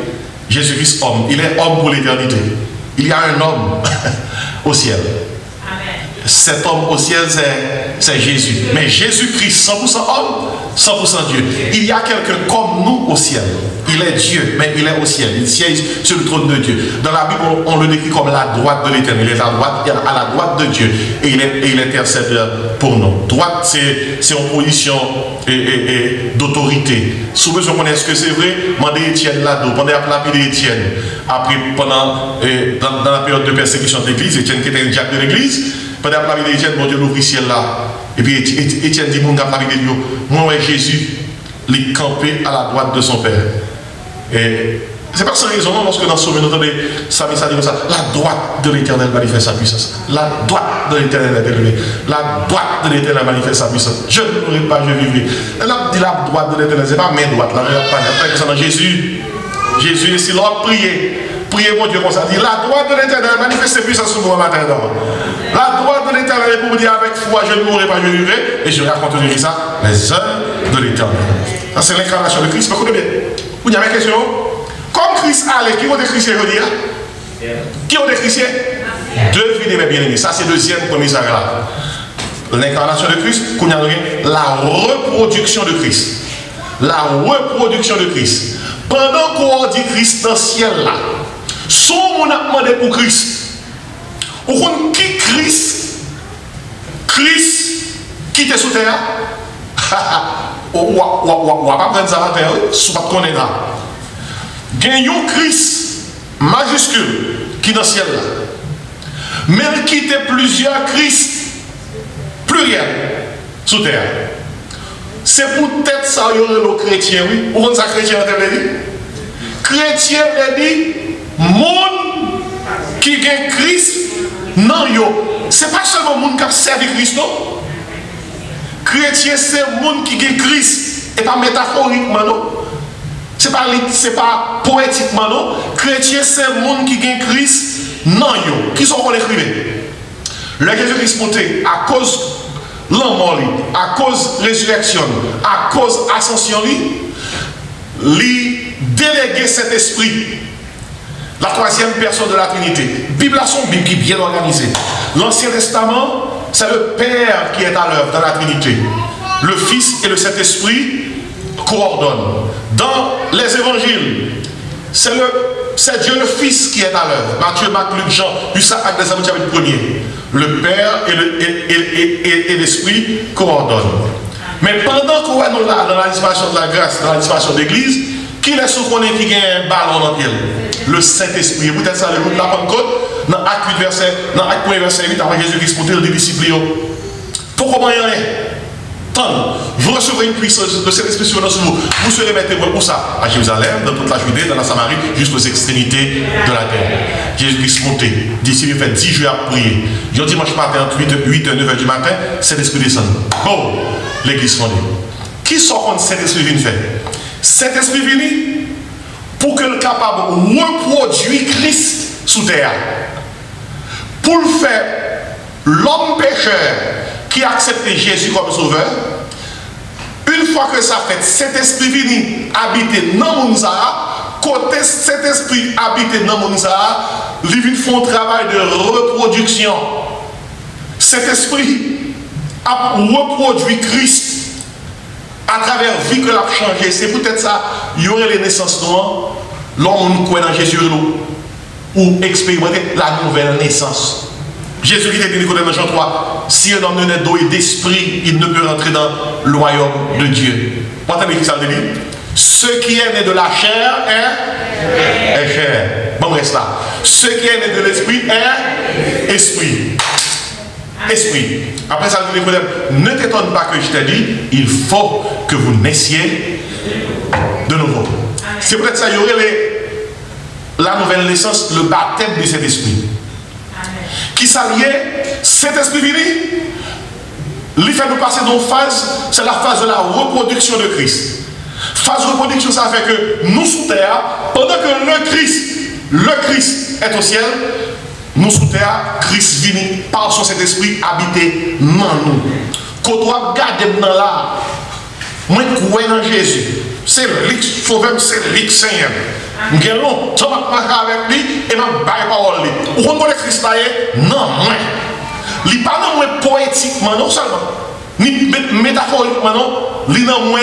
Jésus-Christ homme, il est homme pour l'éternité. Il y a un homme au ciel. Cet homme au ciel, c'est Jésus. Mais Jésus-Christ, 100% homme, 100% Dieu. Il y a quelqu'un comme nous au ciel. Il est Dieu, mais il est au ciel. Il siège sur le trône de Dieu. Dans la Bible, on le décrit comme la droite de l'Éternel. Il est à la droite de Dieu. Et il intercède pour nous. Droite, c'est en position d'autorité. Si vous voulez connaître ce que c'est vrai, demandez Étienne là-dedans. Pendant la lapide d'Étienne. Après, dans la période de persécution de l'Église, Étienne qui était un diacre de l'Église, pendant la vie d'Étienne, mon Dieu l'ouvre le ciel là. Et puis Étienne dit, mon gars, la vie de Dieu, moi, Jésus, il campé à la droite de son Père. Et c'est pas sans raison, lorsque dans ce moment, nous entendons Samy ça dit comme ça, la droite de l'Éternel manifeste sa puissance. La droite de l'Éternel est élevée. La droite de l'Éternel manifeste sa puissance. Je ne mourrai pas, je vivrai. Elle dit la droite de l'Éternel, c'est pas main droite, la main pas dans Jésus. Jésus, et si l'on prie, priez mon Dieu comme ça, dit la droite de l'Éternel manifeste sa puissance sur moi matin. La droite de l'Éternel est pour vous dire avec foi, je ne mourrai pas, je vivrai. Et je raconte ça, les œuvres de l'Éternel. Ça, c'est l'incarnation de Christ. Écoutez bien. Vous avez une question? Comme Christ allait, qui ont des chrétiens aujourd'hui? Qui ont des chrétiens? Devinez mes bien-aimés. Ça, c'est le deuxième commissariat là. L'incarnation de Christ, la reproduction de Christ. La reproduction de Christ. Pendant qu'on dit Christ dans le ciel là, son on a demandé pour Christ. Ou qu'on qui Christ? Christ qui était sous terre? On va pas prendre ça à terre, si on ne connaît pas. Gagnons Christ majuscule qui est dans le ciel là. Mais il quitte plusieurs Christ pluriel sous terre. C'est peut-être ça il y aurait le chrétien, oui. Ou on ça chrétien en dit? Chrétien dit monde qui gagne Christ non yo. C'est pas seulement monde qui a servi Christ non. Chrétien c'est le monde qui gagne Christ et pas métaphoriquement non. C'est pas poétiquement non. Chrétien c'est le monde qui gagne Christ non yo. Qui sont qu'on écrivait? Le Jésus-Christ monté à cause l'homme à cause résurrection, à cause ascension lui déléguer cet esprit. La troisième personne de la Trinité. Bible son Bible qui est bien organisée. L'Ancien Testament, c'est le Père qui est à l'œuvre dans la Trinité. Le Fils et le Saint-Esprit coordonnent. Dans les évangiles, c'est Dieu le Fils qui est à l'œuvre. Matthieu, Marc, Luc, Jean, Luc, Actes des Apôtres, chapitre 1er. Le Père et l'Esprit coordonnent. Mais pendant qu'on est là, dans la disparition de la grâce, dans la disparition de l'Église, qui est ce qu'on est qui a un ballon dans le Le Saint-Esprit. Peut-être ça, le groupe de la Pentecôte, dans Acte 1, verset 8, après Jésus-Christ, monté les disciples. Pourquoi il y en a? Vous recevrez une puissance de cet esprit sur vous. Vous serez mes témoins pour ça, à Jérusalem, dans toute la Judée, dans la Samarie, jusqu'aux extrémités de la terre. Jésus-Christ monté, d'ici il fait 10 jours à prier. Je dimanche matin, entre 8 et 9 h du matin, cet esprit descend. Oh, l'église fondée. Qui sort quand cet esprit vient faire? Cet esprit vient pour que le capable reproduire Christ sous terre. Pour le faire, l'homme pécheur qui a accepté Jésus comme sauveur, une fois que ça fait, cet esprit vient habiter dans mon Zara, côté cet esprit habiter dans mon Zara, il vient faire un travail de reproduction. Cet esprit a reproduit Christ à travers la vie que l'a changé. C'est peut-être ça, il y aurait les naissances noires, l'homme qui est dans Jésus ou expérimenter la nouvelle naissance. Jésus qui dit dans Jean 3, si un homme ne naît d'eau et d'esprit, il ne peut rentrer dans le royaume de Dieu. Vous entendez ce que ça veut dire? Ce qui est né de la chair est chair. Bon, reste là. Ce qui est né de l'esprit est esprit. Esprit. Après ça, ne t'étonne pas que je t'ai dit, il faut que vous naissiez de nouveau. nouveau. C'est peut-être ça, il y aurait la nouvelle naissance, le baptême de cet esprit. Qui s'alliait, cet esprit vini, il fait nous passer dans une phase, c'est la phase de la reproduction de Christ. Phase de reproduction, ça fait que nous sous terre, pendant que le Christ est au ciel, nous sous terre, Christ vini par son Saint-Esprit habiter dans nous. Quand on regarde dans là, moi je crois dans Jésus. C'est lui qui sauve, c'est lui qui Seigneur. Je vais avec lui et je vais parole. Vous comprenez Christ là? Non, moi. Il ne parle pas poétiquement, non seulement, ni métaphoriquement, non, il parle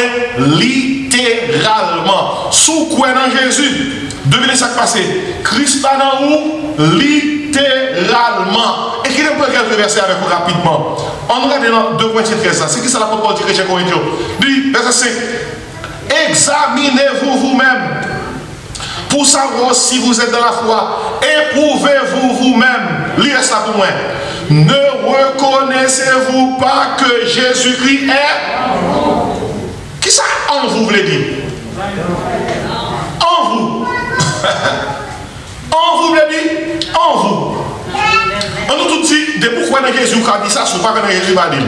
littéralement. Sous quoi dans Jésus? Devinez ça qui passe. Christ là dans où? Littéralement. Et qui ne peut quelques versets avec vous rapidement. On regarde dans 2 Corinthiens 13, c'est qui ça la parole du chrétien corinthien? Dit, verset 5. Examinez-vous vous-même pour savoir si vous êtes dans la foi. Éprouvez-vous vous-même. Lisez ça pour moi. Ne reconnaissez-vous pas que Jésus-Christ est? Qui ça en vous voulez dire? En vous. En vous voulez dire? En vous. On nous tout dit, de pourquoi Jésus a dit ça, ce n'est pas que Jésus va dire.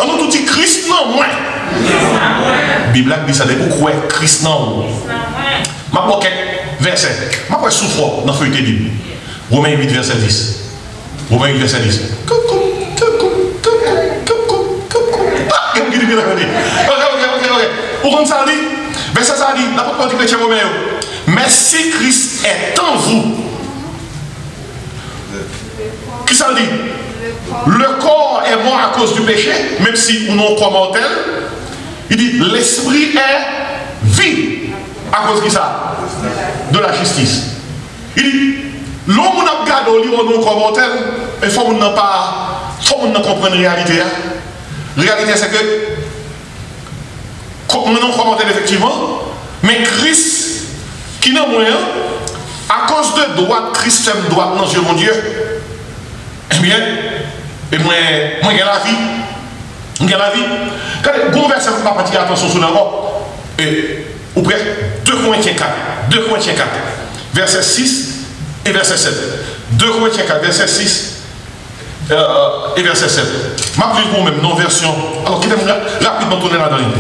On nous tout dit, Christ non moins. La Bible dit ça, de pourquoi Christ non. Je vais quelques versets. Je vais souffrir dans le feuilleté Bible. Romains 8, verset 10. Romains 8, verset 10. Ok. Pourquoi ça dit? Verset ça dit, l'apôtre du chrétien Romain. Mais si Christ est en vous, qui ça dit? Le corps est mort à cause du péché, même si on non croit mortel. Il dit l'esprit est vie à cause de ça? De la justice. Il dit l'homme n'a pas gardé au non croit mortel, il faut qu'on n'a pas, faut qu'on comprenne la réalité. La réalité c'est que on non croit mortel effectivement, mais Christ qui n'a moyen, à cause de droite, Christ aime droite dans Dieu mon Dieu. Eh bien, et moi, j'ai la vie. J'ai la vie. Quand vous verset, vous ne pouvez pas tirer attention sur l'envoi. Et, ou près, 2 Corinthiens 4. 2 Corinthiens 4, verset 6 et verset 7. 2 Corinthiens 4, verset 6 et verset 7. Je vais vous même, non version. Alors, qui est rapidement tourner là-dedans.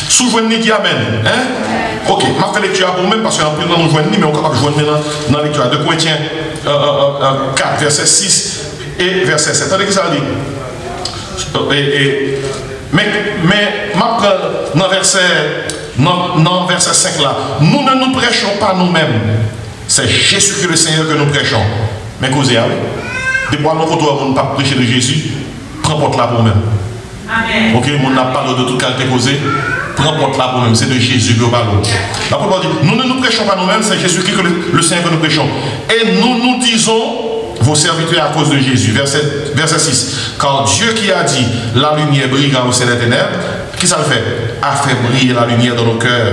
Sous-joignez dit Amen. Hein? Ok, je vais lecture pour vous-même parce qu'on peut nous joindre, mais on est capable de joindre dans la lecture. 2 Corinthiens 4, verset 6 et verset 7. Attendez que ça dit. Mais dans verset 5 là, nous ne nous prêchons pas nous-mêmes. C'est Jésus-Christ le Seigneur que nous prêchons. Mais causez avec. Depuis que nous ne pas prêcher de Jésus, prends porte là pour nous-mêmes. Amen. Ok, on n'a pas de toute qualité causée. Prends porte là pour nous-mêmes. C'est de Jésus que nous parlons. La parole dit, nous ne nous prêchons pas nous-mêmes, c'est Jésus-Christ le Seigneur que nous prêchons. Et nous disons vos serviteurs à cause de Jésus. Verset 6. Car Dieu qui a dit la lumière brillera au sein des ténèbres, qui ça le fait? A fait briller la lumière dans nos cœurs.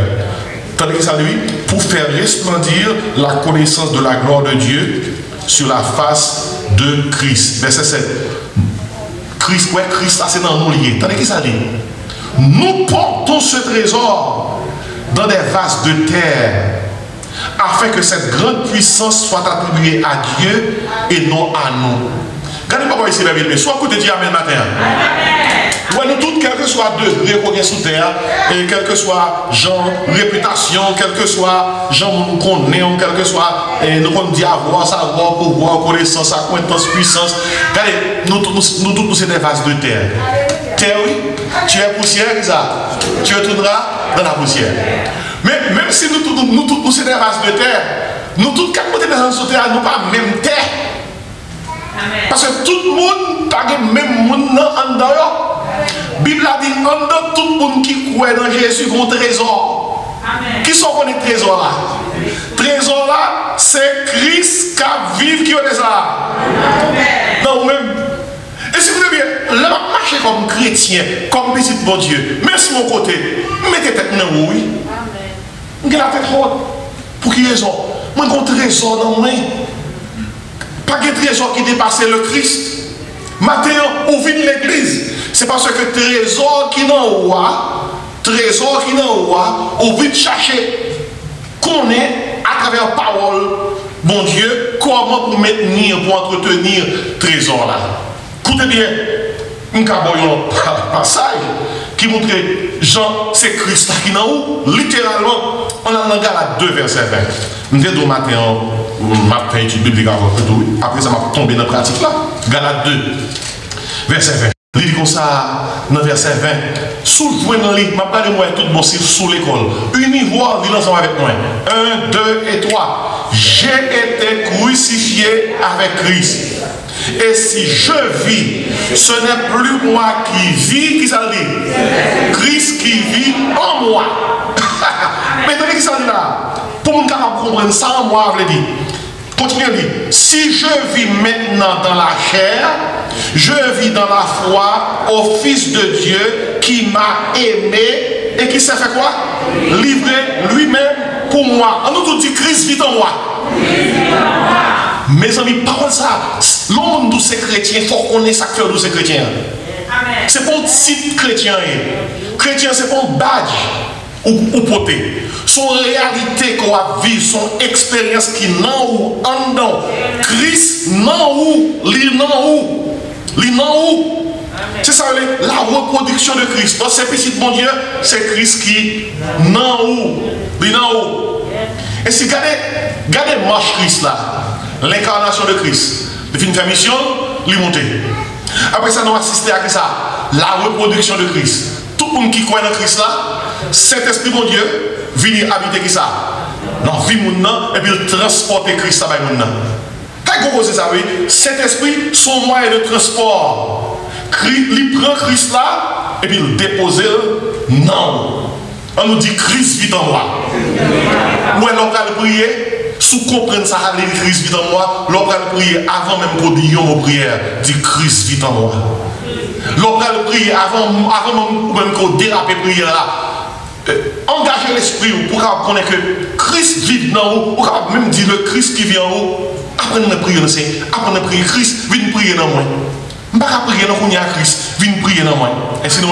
Tandis que ça lui, pour faire resplendir la connaissance de la gloire de Dieu sur la face de Christ. Verset 7. Christ, ouais, Christ, c'est dans nous liés. Tandis que ça dit, nous portons ce trésor dans des vases de terre, afin que cette grande puissance soit attribuée à Dieu et non à nous. Regardez pas ici la Bible, soit côté dit Amen matin. Ouais, nous tous, quel que soit degré qu'on est sous terre, et quel que soit genre réputation, quel que soit genre nous connaissons, quel que soit nous qu'on dit avoir, savoir, pouvoir, connaissance, acquaintance, puissance. Regardez, nous tous nous c'est des vases de terre. Terre, oui, tu es poussière, Isa. Tu retourneras dans la poussière. Mais même si nous tous c'est des vases de terre, nous tous quatre côtés dans la terre, nous pas même terre. Amen. Parce que tout le monde pas le même monde en dehors. La Bible a dit en dehors tout le monde qui croit dans Jésus a un trésor. Amen. Qui sont les trésors là? Trésor là, c'est Christ qui vit qui est ça. Non, même. Et si vous voulez bien, là, marcher comme chrétien, comme petit bon Dieu, même si mon côté, mettez tête dans le oui. Vous avez la tête haute. Pour qui raison? Moi, j'ai un trésor dans moi. Pas de trésor qui dépasse le Christ. Maintenant, on vient l'église. C'est parce que le trésor qui est en haut, trésor qui est dans le roi, on veut chercher qu'on est à travers la parole, bon Dieu, comment pour maintenir, pour entretenir trésor là. Écoutez bien, un passage qui montre Jean, c'est Christ qui est dans où, littéralement, on a dans Galates 2, verset 20. Je vais vous matin, je vais étude biblique après ça m'a tombé dans la pratique là. Galates 2, verset 20. Il dit comme ça, dans verset 20, sous le point dans l'île, je vais parler moi tout bon sous l'école. Univoire, dit ensemble avec moi. 1, 2 et 3. J'ai été crucifié avec Christ. Et si je vis, ce n'est plus moi qui vis, qui ça dit? Christ qui vit en moi. Maintenant, qui ça dit là? Pour nous comprendre ça, moi, je veux dire. Continuez à dire. Si je vis maintenant dans la chair, je vis dans la foi au Fils de Dieu qui m'a aimé et qui s'est fait quoi? Livré lui-même pour moi. On nous tout dit Christ vit en moi. Mes amis, parole ça. L'homme de ces chrétiens, il faut qu'on ait ça que faire de ces chrétiens. C'est pas un titre chrétien. Chrétien, c'est pas un badge ou poté. Son réalité qu'on va vivre, son expérience qui n'en ou en dedans. Christ n'en ou, l'il n'en ou. L'il n'en ou. C'est ça, la reproduction de Christ. Dans ces petits bon Dieu, c'est Christ qui n'en ou. L'il n'en ou. Et si regardez marche Christ là, l'incarnation de Christ, il fait une mission, il monte. Après ça, nous assistons à ça, la reproduction de Christ. Tout le monde qui croit dans Christ là, cet esprit mon Dieu, vient habiter qui ça? Dans la vie et puis il transporte Christ à la vie. Qu'est-ce que ça veut dire? Cet esprit, son moyen de transport, il prend Christ là et puis il dépose. Non. On nous dit Christ vit en moi. Où est-ce qu'on va prier? Sous comprendre ça, Christ vit en moi. L'on va prier avant même qu'on dise nos prières. Dit Christ vit en moi. L'on va prier avant même qu'on dérape prière là. Engagez l'esprit pour connaître que Christ vit en vous. Pour même dire le Christ qui vit en vous. Apprenez à prier dans c'est. Apprenez à prier. Christ vient prier dans moi. Je ne vais pas prier dans Christ. Vient prier dans moi. Et sinon,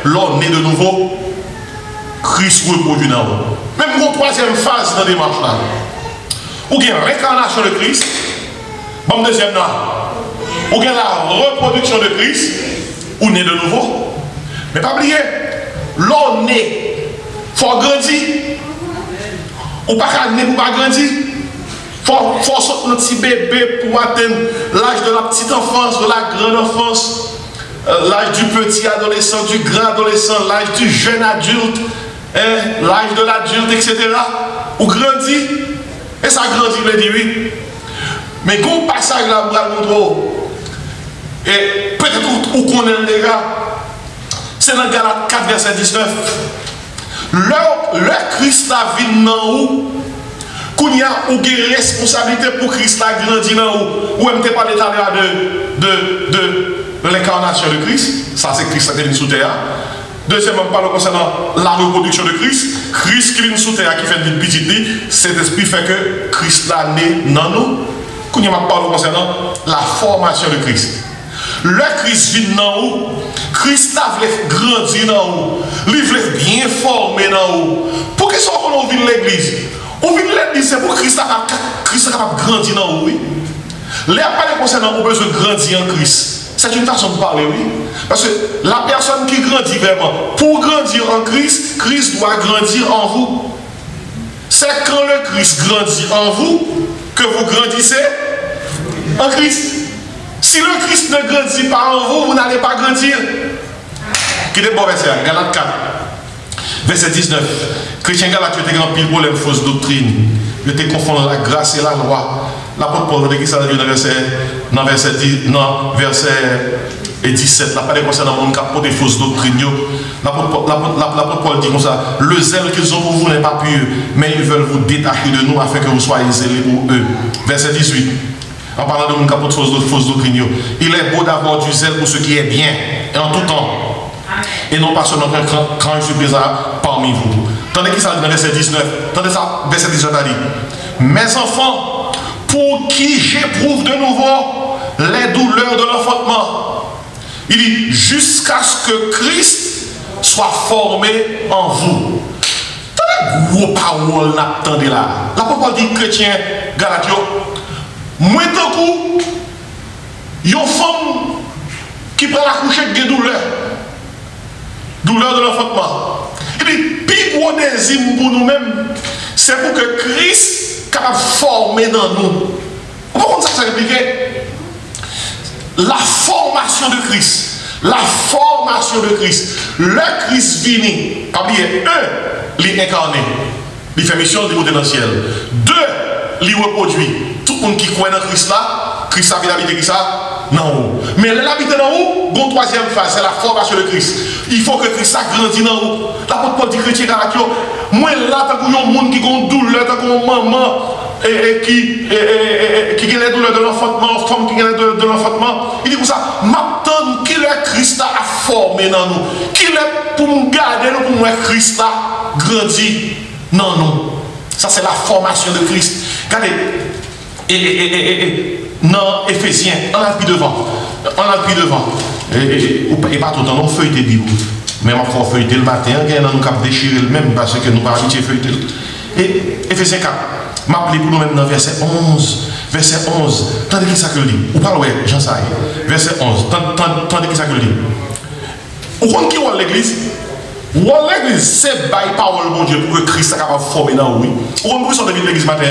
l'on est de nouveau. Christ reproduit dans vous. Même une troisième phase dans la démarche là. Ou bien l'incarnation de Christ. Bon, deuxième là. Ou bien la reproduction de Christ. Ou né de nouveau. Mais pas oublier, l'on est. Il faut grandir. Ou pas qu'à naître pour pas grandir. Il faut sortir notre petit bébé pour atteindre l'âge de la petite enfance, de la grande enfance. L'âge du petit adolescent, du grand adolescent, l'âge du jeune adulte. L'âge de l'adulte, etc. Ou grandit, et ça grandit, il dit oui. Mais quand on passage là, et peut-être où qu'on est les gars, c'est dans Galates 4, verset 19. Le Christ a vu dans où, qu'on y a une responsabilité pour Christ a grandi dans où, ou même pas l'état de l'incarnation de Christ, ça c'est Christ qui est venu sous terre. Deuxièmement, parle concernant la reproduction de Christ. Christ qui vient sous terre, qui fait une petite vie, cet esprit fait que Christ l'a né dans nous. Quand il parle concernant la formation de Christ. Le Christ vient dans nous. Christ a voulu grandir dans nous. Il voulait bien former dans nous. Pour que ce soit qu'on vient de l'église. On vient de l'église, c'est pour que Christ est capable de grandir dans nous. Oui. Les parler concernant le besoin de grandir en Christ. C'est une façon de parler, oui. Parce que la personne qui grandit vraiment, pour grandir en Christ, Christ doit grandir en vous. C'est quand le Christ grandit en vous que vous grandissez en Christ. Si le Christ ne grandit pas en vous, vous n'allez pas grandir. Qui est bon verset? Galates 4, verset 19. Chrétien Galate, tu es grand pile problème, fausse doctrine. Je te confondre la grâce et la loi. L'apôtre Paul dit ça dans verset 17. La parole concernant le monde qui a porté fausses doctrines. L'apôtre Paul dit comme ça: le zèle qu'ils ont pour vous n'est pas pur, mais ils veulent vous détacher de nous afin que vous soyez zélés pour eux. Verset 18. En parlant de monde qui a porté fausses doctrines, il est beau d'avoir du zèle pour ce qui est bien et en tout temps. Et non pas seulement quand je suis présent parmi vous. Tandis qu'il s'agit dans verset 19. Tandis ça, verset 19 a dit: mes enfants, pour qui j'éprouve de nouveau les douleurs de l'enfantement. Il dit, jusqu'à ce que Christ soit formé en vous. Gros parole n'attendez là. La parole dit chrétien Galatio. Moi tant coup, yon femme qui prend la couche avec des douleurs. Douleur de l'enfantement. Et puis, plus gros désir pour nous-mêmes, c'est pour que Christ capable former dans nous. Pourquoi ça s'explique? La formation de Christ. La formation de Christ. Le Christ vini. Pas oublier, un, il est incarné. Il fait mission de monter dans le ciel. Deux, il reproduit. Tout le monde qui croit dans Christ là, Christ a habité qui ça? Non. Mais l'habiter dans où? Bon, troisième phase, c'est la formation de Christ. Il faut que Christ grandisse dans où? L'apôtre Paul dit chrétien Galatio. Moi là, tant qu'il y a un monde qui a une douleur, tant qu'il y a une maman qui a la douleur de l'enfantement, femme qui a la douleur de l'enfantement, il dit pour ça, m'attends qu'il est Christ a formé dans nous. Qu'il est pour nous garder, pour nous Christ a grandi dans nous. Ça c'est la formation de Christ. Regardez, dans Éphésiens, on a pris devant. On a pris devant. Et pas tout le temps, on feuille des Bibles. Même on fait feuilleter le matin, on a déchiré le même parce que nous pas habitués à feuilleter. Et Éphésiens 4, m'appelez pour nous même dans verset 11. Verset 11, tendez qui ça que le dit. Ou parlez, Jean Saï. Verset 11, tendez qui ça que le dit. Ou quand qui voit l'église? Ou l'église, c'est par parole mon Dieu pour que Christ soit capable de former dans oui. Ou on peut de l'église matin.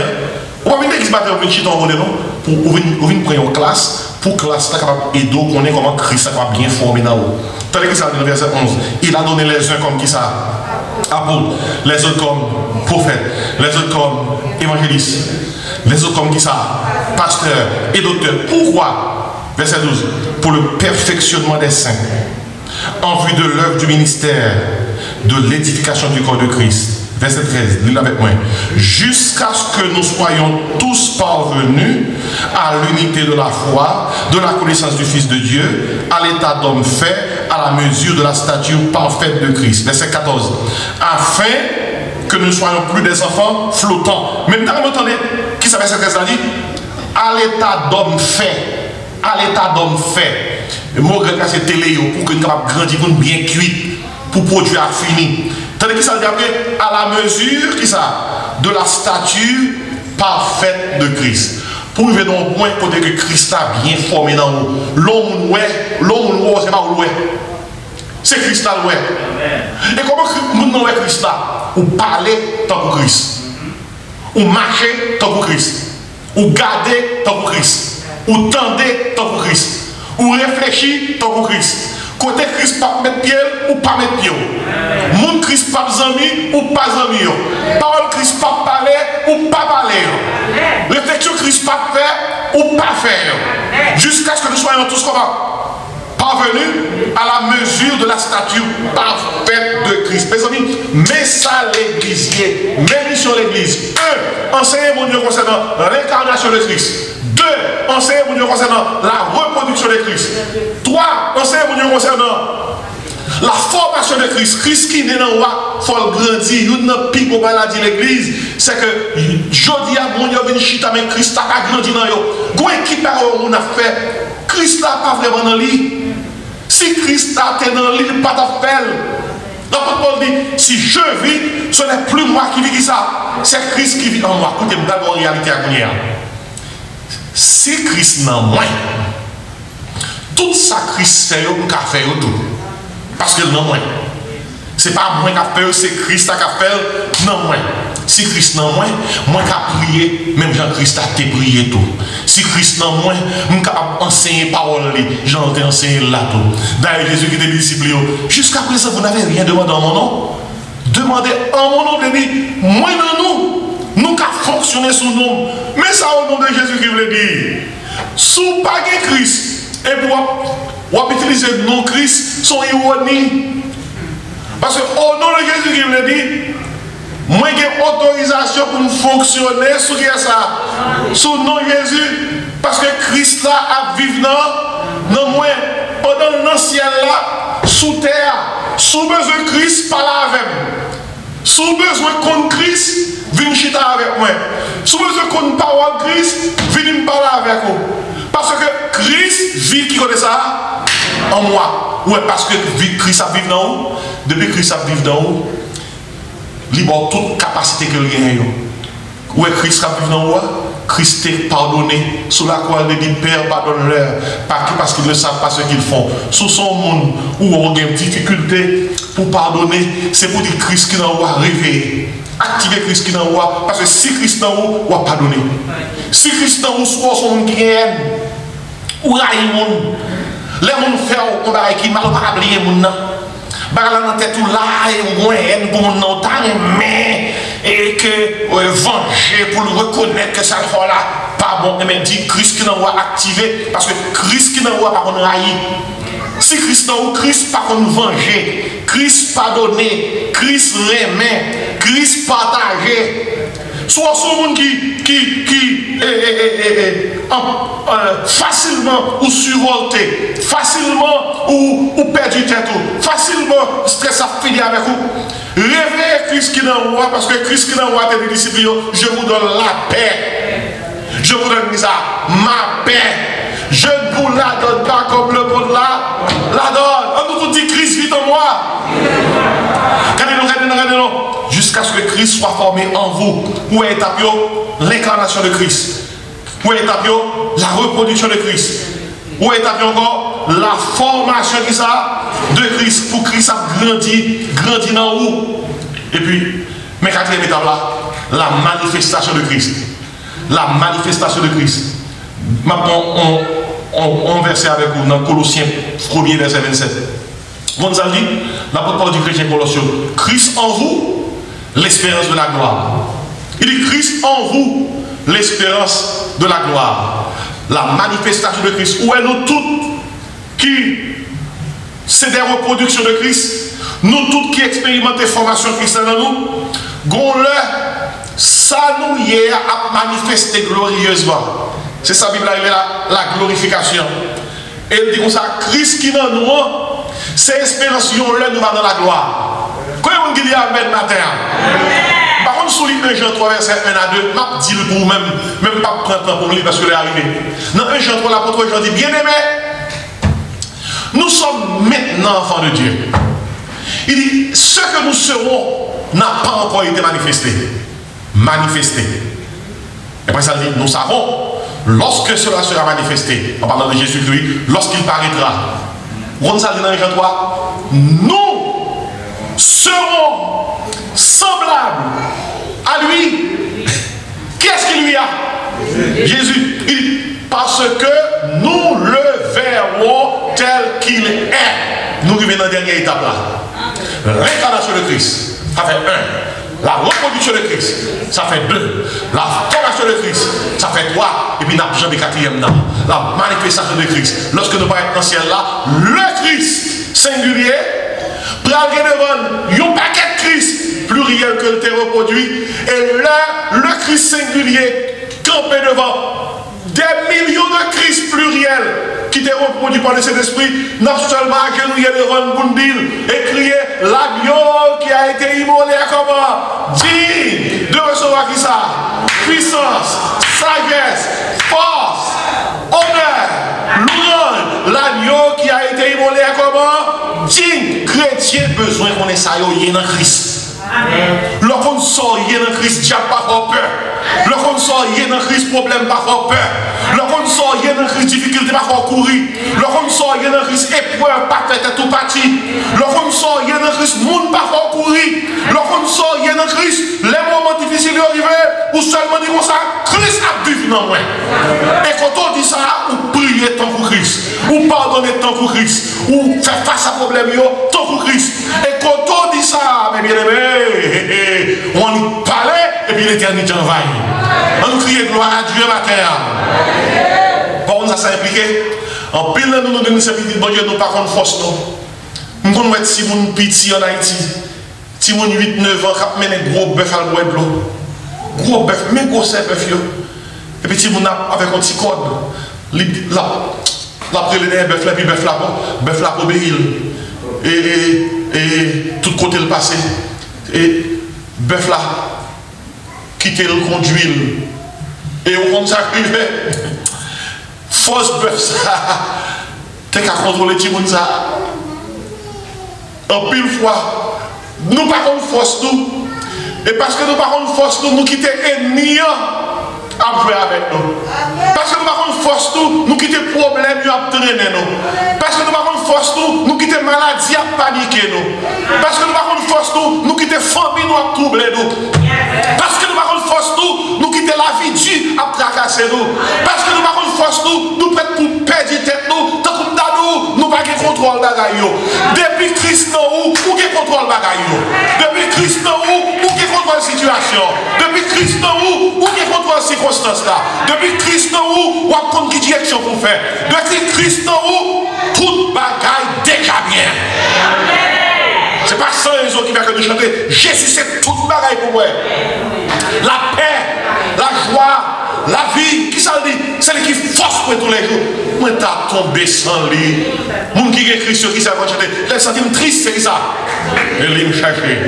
Ou on l'église matin, on vient chiter en non pour venir prendre une classe, pour que la classe soit capable d'aider, qu'on ait comment Christ soit capable bien former dans vous. Tandis que ça dit dans verset 11, il a donné les uns comme qui ça? Apôtres, les autres comme prophètes, les autres comme évangélistes, les autres comme qui ça? Pasteurs et docteurs. Pourquoi? Verset 12, pour le perfectionnement des saints, en vue de l'œuvre du ministère, de l'édification du corps de Christ. Verset 13, lisez avec moi. Jusqu'à ce que nous soyons tous parvenus à l'unité de la foi, de la connaissance du Fils de Dieu, à l'état d'homme fait, à la mesure de la stature parfaite de Christ. Verset 14. Afin que nous ne soyons plus des enfants flottants. Même temps, vous entendez, qui ça verset 13 a dit? À l'état d'homme fait. À l'état d'homme fait. Le mot grec c'est téléo, pour que nous puissions grandir, pour bien cuit, pour produire à fini. Tandis que ça dit après, à la mesure qui ça, de la stature parfaite de Christ. Pour arriver dans le point côté que Christ a bien formé dans nous. L'homme c'est pas où c'est Christ là. Et comment nous est Christ là? Ou parler tant que Christ. Ou marcher tant que Christ. Ou garder tant que Christ. Ou tendre tant que Christ. Ou réfléchir tant que Christ. Côté Christ pas mettre pied ou pas mettre pied. Mon Christ pas zami ou pas zami. Parole Christ pas parler ou pas parler. Réflexion Christ pas faire ou pas faire. Jusqu'à ce que nous soyons tous comment? Parvenus à la mesure de la stature parfaite de Christ. Mes amis, mets ça l'église. Mets sur l'église. 1. Enseignez mon Dieu concernant l'incarnation de Christ. 2. Enseignez mon Dieu concernant la reproduction de Christ. 3. Enseignez mon Dieu concernant la formation de Christ. Christ qui est dans le roi, il faut grandir. Une pique pour maladie de l'église, c'est que je dis à mon Dieu, vient chita, mais Christ a grandi dans yo. Quand équipe on a fait, Christ n'a pas vraiment dans lui. Si Christ a été dans lui, il n'a pas de faire. L'apôtre Paul dit, si je vis, ce n'est plus moi qui vis ça, c'est Christ qui vit en moi. Écoutez, je vais en réalité à venir. Si Christ n'a moins, tout ça Christ fait, il a fait tout. Parce qu'il n'a moins. Ce n'est pas moi qui a fait, c'est Christ qui a fait, non moins. Si Christ n'a moins, moi qui a prié, même Jean-Christ a prié tout. Si Christ n'a moins, moi qui a enseigné parole, Jean a enseigné là tout. D'ailleurs, Jésus qui était disciple, jusqu'à présent, vous n'avez rien demandé en mon nom. Demandez en mon nom, moi dans nous. Nous qui fonctionner sous nous. Mais ça au nom de Jésus qui veut dire. Sous pas de Christ. Et pour utiliser le nom Christ, son ironie. Parce que au nom de Jésus qui veut dire, moi j'ai autorisation pour fonctionner sous ça. Sous le nom de Jésus. Parce que Christ là a vécu dans moi. Pendant le ciel là, sous terre, sous besoin de Christ, par là avec. Sous besoin contre Christ, viens chita avec moi. Sous besoin contre parole Christ, viens me parler avec vous. Parce que Christ vit qui connaît ça en moi. Ouais, parce que Christ a vécu dans vous. Depuis que Christ a vécu dans vous, il a toute capacité que il a. Ouais, Christ a vécu dans vous. Christ est pardonné. Sous la croix, il dit Père, pardonne-leur. Parce qu'ils ne savent pas ce qu'ils font. Sous son monde où on a une difficulté pour pardonner, c'est pour dire Christ qui n'en va réveiller. Activer Christ qui n'en va. Parce que si Christ n'en va, on va pardonner. Si Christ n'en va, soit son monde qui est ou raille monde. Les gens font un qui mal pas oublier mon nom. Bagala dans tête tout là et moins haine pour mon nom mais et que venger pour le reconnaître que ça fait là pas bon mais dit Christ qui n'en va activer parce que Christ qui n'en va pas qu'on railler. Si Christ n'en Christ pas qu'on venger, Christ pardonner, Christ remet, Christ partager. Soit ce monde qui facilement ou survolté, facilement ou perdu tête, facilement stress à finir avec vous. Réveillez Christ qui n'en voit, parce que Christ qui n'en voit tes disciples, je vous donne la paix. Je vous donne ça, ma paix. Je ne vous la donne pas comme le monde la donne. On nous tout dit Christ vit en moi. Regardez-nous. Jusqu'à ce que Christ soit formé en vous. Où est l'incarnation de Christ? Où est la reproduction de Christ? Où est encore la formation de Christ pour Christ a grandi dans vous? Et puis, mais quatrième étape là, la manifestation de Christ. La manifestation de Christ. Maintenant, on verset avec vous dans Colossiens 1er verset 27. On nous a dit, l'apôtre Paul du chrétien Colossiens, Christ en vous, l'espérance de la gloire. Il dit Christ en vous, l'espérance de la gloire. La manifestation de Christ. Où est nous toutes qui, c'est des reproductions de Christ, nous toutes qui expérimentons la formation de Christ dans nous, gon-le, ça nous y est à manifester glorieusement. C'est ça, la Bible, la glorification. Et il dit comme ça, Christ qui dans nous, c'est l'espérance, nous va dans la gloire. Comment on dit Amen matin? Par contre, sous l'île Jean 3, verset 1 à 2, je dis pour vous-même, même pas prendre temps pour lire parce que c'est arrivé. Dans 1 Jean 3, l'apôtre Jean dit, bien-aimés, nous sommes maintenant enfants de Dieu. Il dit, ce que nous serons n'a pas encore été manifesté. Manifesté. Et après ça dit, nous savons, lorsque cela sera manifesté, en parlant de Jésus-Christ, lorsqu'il paraîtra. On ça dit dans Jean 3, nous serons semblables à lui. Qu'est-ce qu'il lui a? Jésus. Parce que nous le verrons tel qu'il est. Nous revenons dans la dernière étape là. L'incarnation de Christ, ça fait 1. La reproduction de Christ, ça fait 2. La formation de Christ, ça fait 3. Et puis, nous avons le 4e nom. La manifestation de Christ. Lorsque nous parlons dans le ciel là, le Christ singulier, prendrait devant un paquet de Christ pluriel que le terre reproduit. Et là, le Christ singulier campé devant des millions de Christ pluriels qui étaient reproduits par le Saint-Esprit, non seulement agenouillé devant Boundil et crier l'agneau qui a été immolé à comment? Digne de recevoir qui ça? Puissance, sagesse, force, honneur, louange. L'agneau qui a été immolé à comment? Digne. Chrétien besoin qu'on ait ça, il y a dans Christ. Lorsqu'on sort, il y a dans Christ, diable pas peur. Lorsqu'on sort, il y a dans Christ, problème pas peur. Lorsqu'on sort, il y a dans Christ, difficulté pas courir. Lorsqu'on sort, il y a dans Christ, épreuve pas fait tout parti. Lorsqu'on sort, il y a dans Christ, monde pas courir. Lorsqu'on sort, il y a dans Christ, les moments difficiles arrivent, ou seulement dire ça, Christ a vécu dans moi. Et quand on dit ça, ou prier tant pour Christ, ou pardonner tant pour Christ, ou faire face à problème tant pour Christ. Et quand on dit ça, mes bien-aimés, on y parlait et puis l'éternité envahit. On nous crie gloire à Dieu matin. Par contre, ça impliqué. En pile, nous donnons ce petit bon Dieu, nous par contre force. Nous avons dit si vous petit en Haïti, si vous 8-9 ans, vous avez un gros bœuf à boire de l'eau. Gros bœuf, mais gros c'est bœuf. Et puis si vous avez avec un petit code, l'après le bœuf là, puis bœuf là pour obéir. Et tout côté le passé. Et bœuf là, quitter le conduit. Et on compte ça arriver. Fausse bœuf ça. t'es qu'à contrôler tout le monde ça. En pile fois, nous pas qu'on force nous. Et parce que nous pas qu'on force nous, nous quitter ennemis à jouer avec nous. Parce que nous pas qu'on force nous quitter problème à traîner nous. Parce que nous pas qu'on force nous quitter maladie à paniquer nous. Parce que nous pas qu'on force nous quitter famille nous à troubler nous. Parce que nous pas qu'on force nous quitter la vie dure à tracasser nous. Parce que nous pas qu'on force nous prêts pour perdre tête nous. Tant que nous pas de contrôle bagaille. Depuis Christ nous ou qui contrôle bagaille. Depuis Christ nous ou qui contrôle situation. Depuis Christ nous ou qui contrôle circonstance là. Depuis Christ nous ou à prendre qui direction pour faire. Depuis Christ nous toute bagaille déjà bien. C'est pas ça les autres qui va que nous chanter. Jésus c'est toute bagaille pour moi. La paix, la joie, la vie, qui ça dit? C'est lui qui force pour tous les jours. Moi t'as tombé sans lui. Mon qui est Christ qui s'est chanter. Les sentiments tristes c'est ça. Et lui me chercher.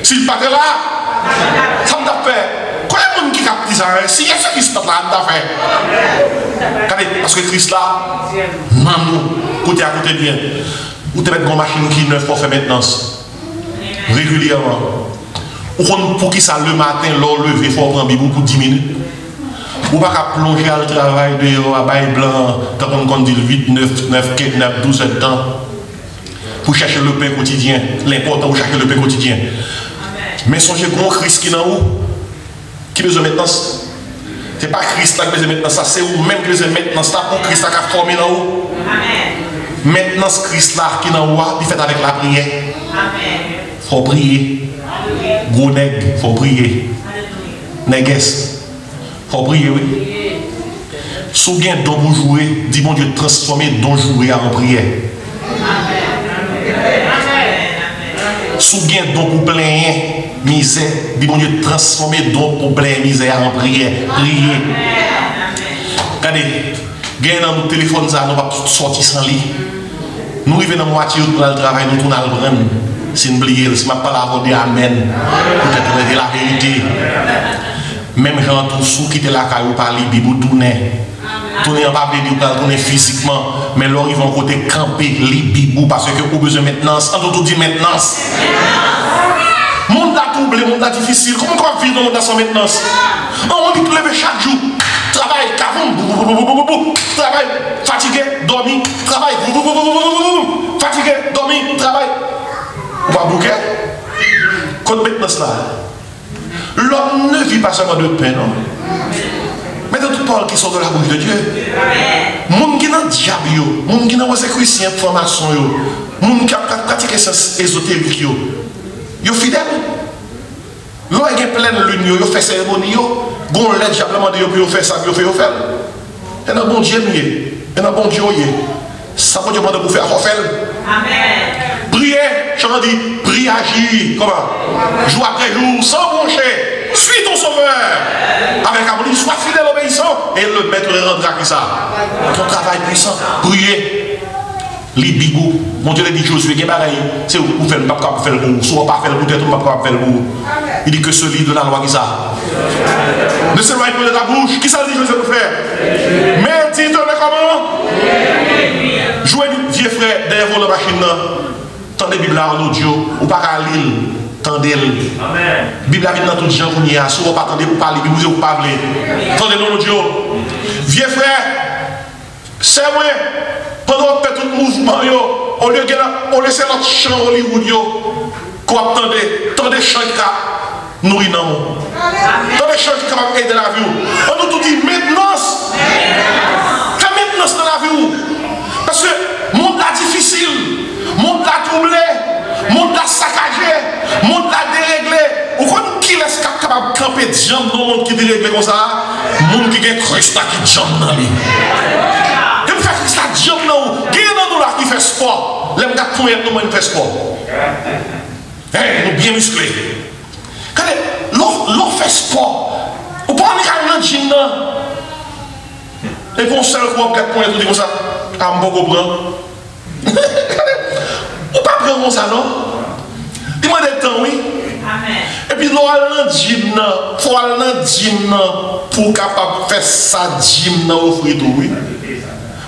S'il pas là, ça me fait. Combien de monde qui a dit ça? Si il y a ce qui se passe là, on a fait. Parce que Christ là, maman, côté à côté bien. Ou tu mets une machine qui neuf pour faire maintenance. Régulièrement. Ou pour qui ça le matin, l'on levé, il faut prendre Bible pour 10 minutes. Ou pas plonger à le travail de à bail blanc, tant qu'on dit 8, 9, 12 temps. Pour chercher le pain quotidien. L'important pour chercher le pain quotidien. Mais songez grand Christ qui est en haut. Qui besoin de maintenance? Ce n'est pas Christ qui a besoin de maintenance, c'est vous-même qui besoin de maintenance pour Christ qui a formé en haut. Maintenant, Christ là qui est en haut, il fait avec la prière. Il faut prier. Gros nègre, il faut prier. Néguès, il faut prier, oui. Si vous avez un don pour jouer, dis bon Dieu, transformer don jouer en prière. Si vous avez un don pour plein misère, dis bon Dieu, transformer don pour plein misère en prière. Prier. Regardez, gagnez dans notre téléphone, ça, nous ne pouvons pas sortir sans lit. Nous arrivons dans la moitié pour le travail, nous tournons à le prendre. Si nous oublions, si nous ne pouvons pas l'avoir, amen. Peut-être la vérité. Même gens tous ceux qui étaient là, qui ont parlé, Bible, tourner. Tourner en papier, tourner physiquement. Mais là, ils vont côté camper, les Bible, parce que vous avez besoin de maintenance. On doit dire maintenance. Le monde a troublé, le monde a difficile. Comment on va vivre dans le monde sans maintenance? On dit que lever chaque jour. Travail, cavoum, travail, fatigué, dormi, travail, fatigué, dormi, travail. On va bouquer. Quand maintenance là, l'homme ne vit pas seulement de pain, non? Mais de toutes paroles qui sont de la bouche de Dieu. Moun qui n'a diable, moun qui n'a pas chrétien formation, moun qui a pratiqué ces ésotériques, yo fidèle. L'on est plein de lune, yo fait cérémonie, gon l'aide diablement de yo pour faire ça, yo fait. Et un bon Dieu mieux, et un bon Dieu mieux. Ça peut demander pour faire faire. Amen. Prier, j'en dis, prier, agir, comment? Jour après jour, sans broncher, suis ton sauveur. Avec amour, sois fidèle, obéissant, et le maître rendra qui ça. Ton travail puissant, prier. Les bigou, mon Dieu dit Josué, c'est où vous faites le papa pour faire le mou, soit pas faire le mou, peut-être pas pour faire le mou. Il dit que ce livre de la loi qui ça. Ne s'éloigne pas de ta bouche, qui ça dit Josué pour faire? Mais dis-toi comment? Jouez vieux frère derrière la machine, tendez la Bible en audio, ou pas qu'à lire, tendez-le. Bible a dans tout gens qu'on y a, si vous pas attendez pour parler, vous ne pas parler. Tendez-le en audio. Vieux frère, c'est moi. Pendant qu'on fait tout le mouvement, on laisse notre chant Hollywood, qu'on attendait chant qui nourrit dans le monde. Attendez chant qui va aider la vie. On nous tout dit maintenance. Quelle maintenance dans la vie? Parce que le monde est difficile, le monde est troublé, le monde est saccagé, le monde est déréglé. Vous connaissez qui est capable de camper de jambes dans le monde qui est déréglé comme ça? Le monde qui est Christ qui jambe dans lui. Qui fait sport, les gars qui fait sport. Nous bien musclés. Quand l'on fait sport, on peut aller dans le gym. Et pour seul coup, 4 points, tout dit comme ça. À me comprendre. On pas prendre ça, non? Dis-moi des temps, oui. Et puis, l'on aller dans le gym, il faut aller dans le gym pour capable faire ça, gym, offrir tout, oui.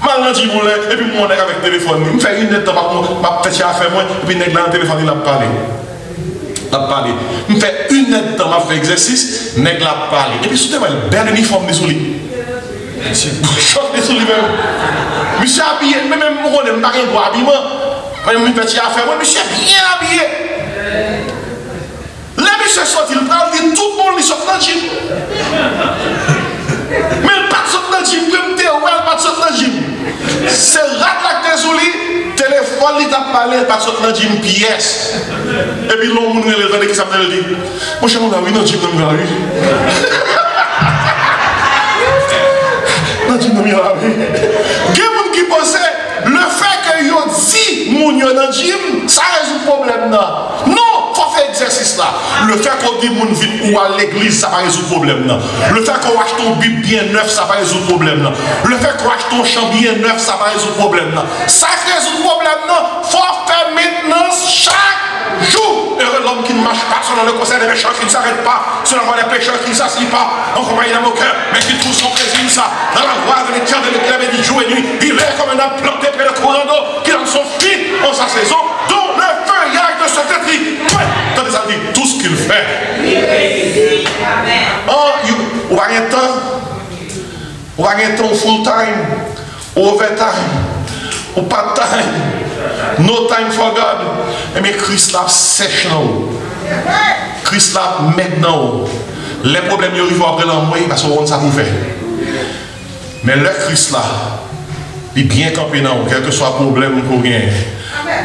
Mal dans le moulin, et puis mon nègre avec le téléphone. Il me fait une nette dans ma petite affaire, moi, et puis nègre dans le téléphone, il a parlé. Il a parlé. Il me fait une nette dans ma fait exercice, nègre l'a parlé. Et puis surtout, il a un bel uniforme de souliers. Monsieur, choc de souliers même. Monsieur habillé, même moi, je n'ai pas rien pour habillement. Même une petite affaire, moi, monsieur bien habillé. Là, monsieur sorti, il parle de tout le monde, il sort dans le gym. Mais il pas de sortir dans le gym, il pas de sortir dans le gym. C'est rat là que tu es téléphone, il t'a parlé, il pas de sortir dans le gym, pièce. Et puis l'homme, il a dit, qui s'appelle, il dit, mon cher, on a vu dans le gym, dans le gym. Dans le gym, dans le gym. Il y a des gens qui pensent, le fait que yo dit, mon yo dans le gym, ça résout le problème. Non, il faut faire exercice là. Le fait qu'on dit mon vite ou à l'église, ça va résoudre le problème. Le fait qu'on achète ton Bible bien neuf, ça va résoudre le problème. Le fait qu'on achète ton champ bien neuf, ça va résoudre le problème. Ça résout le problème. Il faut faire maintenance chaque jour. Et l'homme qui ne marche pas selon le conseil des méchants, qui ne s'arrête pas, selon les pécheurs qui ne s'assient pas, en compagnie d'un moqueur, mais qui trouve son plaisir ça. Dans la voie de l'éternel de l'éclair, il dit jour et nuit. Il est comme un arbre planté près de courant d'eau, qui donne son fruit en sa saison, dont le feuillage de ce tétri. Ouais, quand ça dit tout ce qu'il fait. Oh, on va rien temps. On va rien temps full time, overtime, ou part time. No time for God. Mais Christ l'a sèche nous. Christ l'a maintenant. Les problèmes ils arrivent après l'envoi parce qu'on ça pour faire. Mais le Christ là, il est bien campé dans quel que soit le problème pour rien.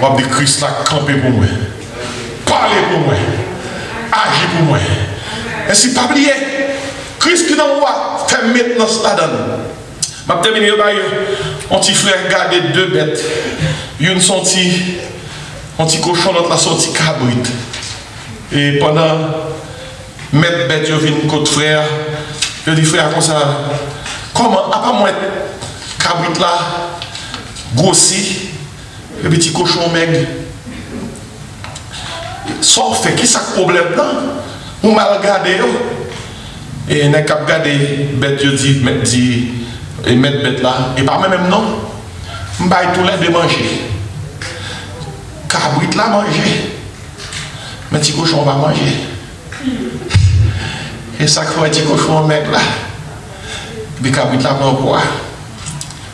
On va dire Christ là camper pour moi. Parler pour moi. Agir pour moi. Et si pas oublier, Christ qui dans moi fait maintenant là-dedans. Je vais terminer par un petit frère garder deux bêtes. Une sortie, un petit cochon, l'autre la sortie cabrit. Et pendant mettre bête, je viens côté frère. Je dis frère comme ça. Comment, à part moi, cabrit là, grossi, le petit cochon maigre. Sauf fait, qui ça problème là? On m'a regardé. Et on a regardé bête, je dis, et mettre bête là. Et par même non, je vais tout l'air de manger. Cabrit là manger. Mais petit cochon va manger. Et ça fait un petit cochon maigre là. Mais cabrit là prend quoi?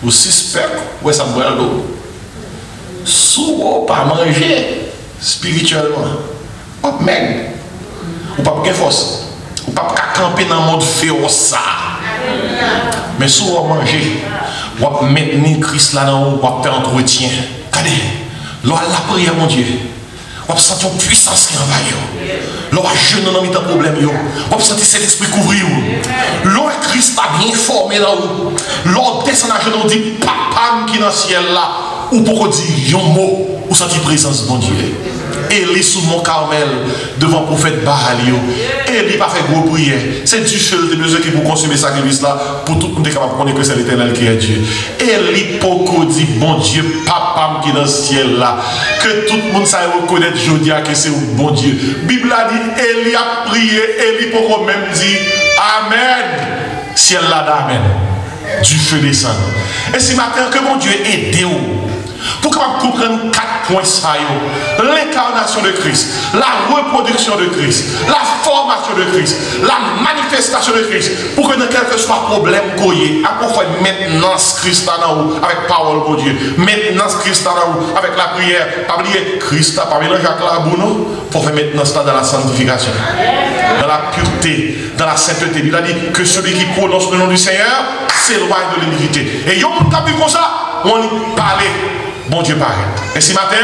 Ou suspect, ouais ça boit l'eau. Souvent pas manger spirituellement. Pas maigre. Ou pas de force. Ou pas camper dans le monde féroce ça. Mais souvent manger. Ou maintenir Christ là dans ou faire entretien. Regardez. Lors la prière mon Dieu. On sent une puissance qui envahit. Lors jeune dans un problème. On sent cet esprit couvrir. Lors Christ a bien formé dans vous. Lors descend à genoux, on dit papa qui est dans le ciel là. Ou pour dire un mot. Ou sentir présence de mon Dieu. Élie sous mon Carmel devant le prophète Baal. Élie pas fait gros prière. C'est du feu de besoin qui pour consommer ça sacrifice là pour tout le monde est capable de connaître que c'est l'Éternel qui est Dieu. Élie poko dit bon Dieu, papa qui est dans le ciel là. Que tout le monde sache reconnaître aujourd'hui que c'est un bon Dieu. La Bible a dit Élie a prié, Élie poko même dit Amen. Ciel là d'amen. Du feu descend. Et ce matin que mon Dieu aide vous. Pour que vous compreniez 4 points ça, l'incarnation de Christ, la reproduction de Christ, la formation de Christ, la manifestation de Christ, pour que dans quel que soit problème qu'on y ait, à quoi faire maintenance Christ là dans vous, avec parole pour Dieu, maintenance Christ là dans vous, avec la prière, pas oublier Christ là, pas mélanger Jacques Labouno, pour faire maintenance là dans la sanctification, dans la pureté, dans la sainteté. Il a dit que celui qui prononce le nom du Seigneur s'éloigne de l'iniquité. Et yon qui a vu comme ça, on y parlait. Bon Dieu paraît. Et ce matin,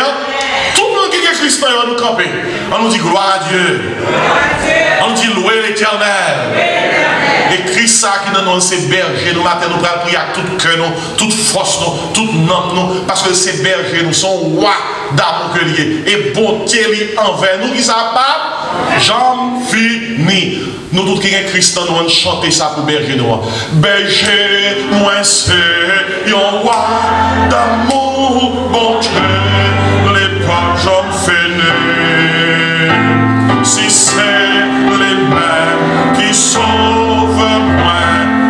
tout le monde qui est Christ, on nous camper. On nous dit gloire à Dieu. On nous dit louer l'Éternel. Et Christ ça qui nous c'est berger. Nous matin, nous allons prier à tout cœur, toute force, toute nom, parce que ces bergers nous sont rois d'amour que liés. Et bonté envers nous qui ça pas, j'en finis. Nous tous qui sommes Christ, nous allons chanter ça pour berger nous. Berger, moi c'est un roi d'amour, bon Dieu, les pas j'en fais. Si c'est les mêmes qui sauvent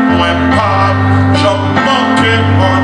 moi pas, j'en manque moi.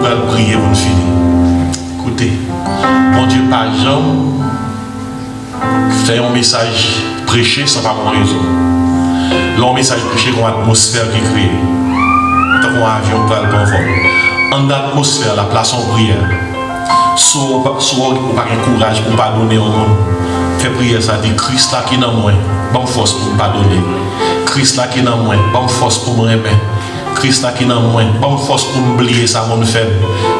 nous allons prier pour nous finir. Écoutez, mon Dieu, par jamais, fait un message prêché sans pas mon raison. Là, un message prêché comme atmosphère qui crée. Tant qu'on a un avion pour le bon vol. En atmosphère, la place en prière. Soit pas un courage pour pardonner au monde. Fait prière, ça dit Christ là qui est dans moi, bonne force pour me pardonner. Christ là qui est dans moi, bonne force pour me remettre. Christ là qui est dans moi, bonne force pour m'oublier ça, mon faible.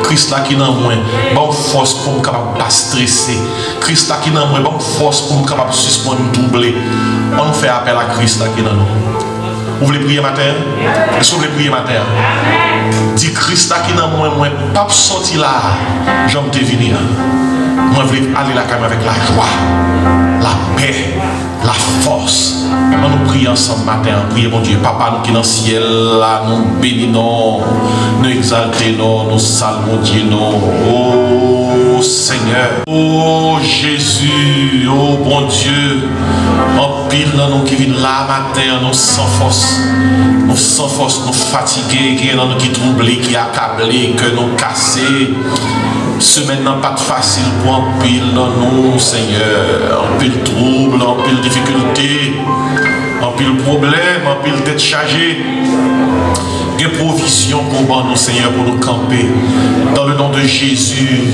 Christ là qui est dans moi, bonne force pour me capable pas stresser. Christ là qui est dans moi, bonne force pour me capable suspendre, doubler. On fait appel à Christ là qui est dans nous. Vous voulez prier matin? Est-ce que vous voulez prier matin? Dis Christ là qui est dans moi, pas sortir là, j'aime te venir. Moi, je veux aller la caméra avec la joie, la paix, la force. Nous prions ensemble matin. Priez mon Dieu. Papa, nous qui dans le ciel, là, nous bénissons, nous exaltons, nous saluons Dieu. Oh Seigneur, oh Jésus, oh bon Dieu. En pile, nous qui viennent là matin, nous sans force. Nous sans force, nous fatigués, nous qui troublés, qui accablés, que nous cassés. Semaine n'a pas de facile pour un pile dans nous, Seigneur. Un pile trouble, un pile difficulté, un pile problème, un pile tête chargée. Des provisions pour nous, Seigneur, pour nous camper. Dans le nom de Jésus,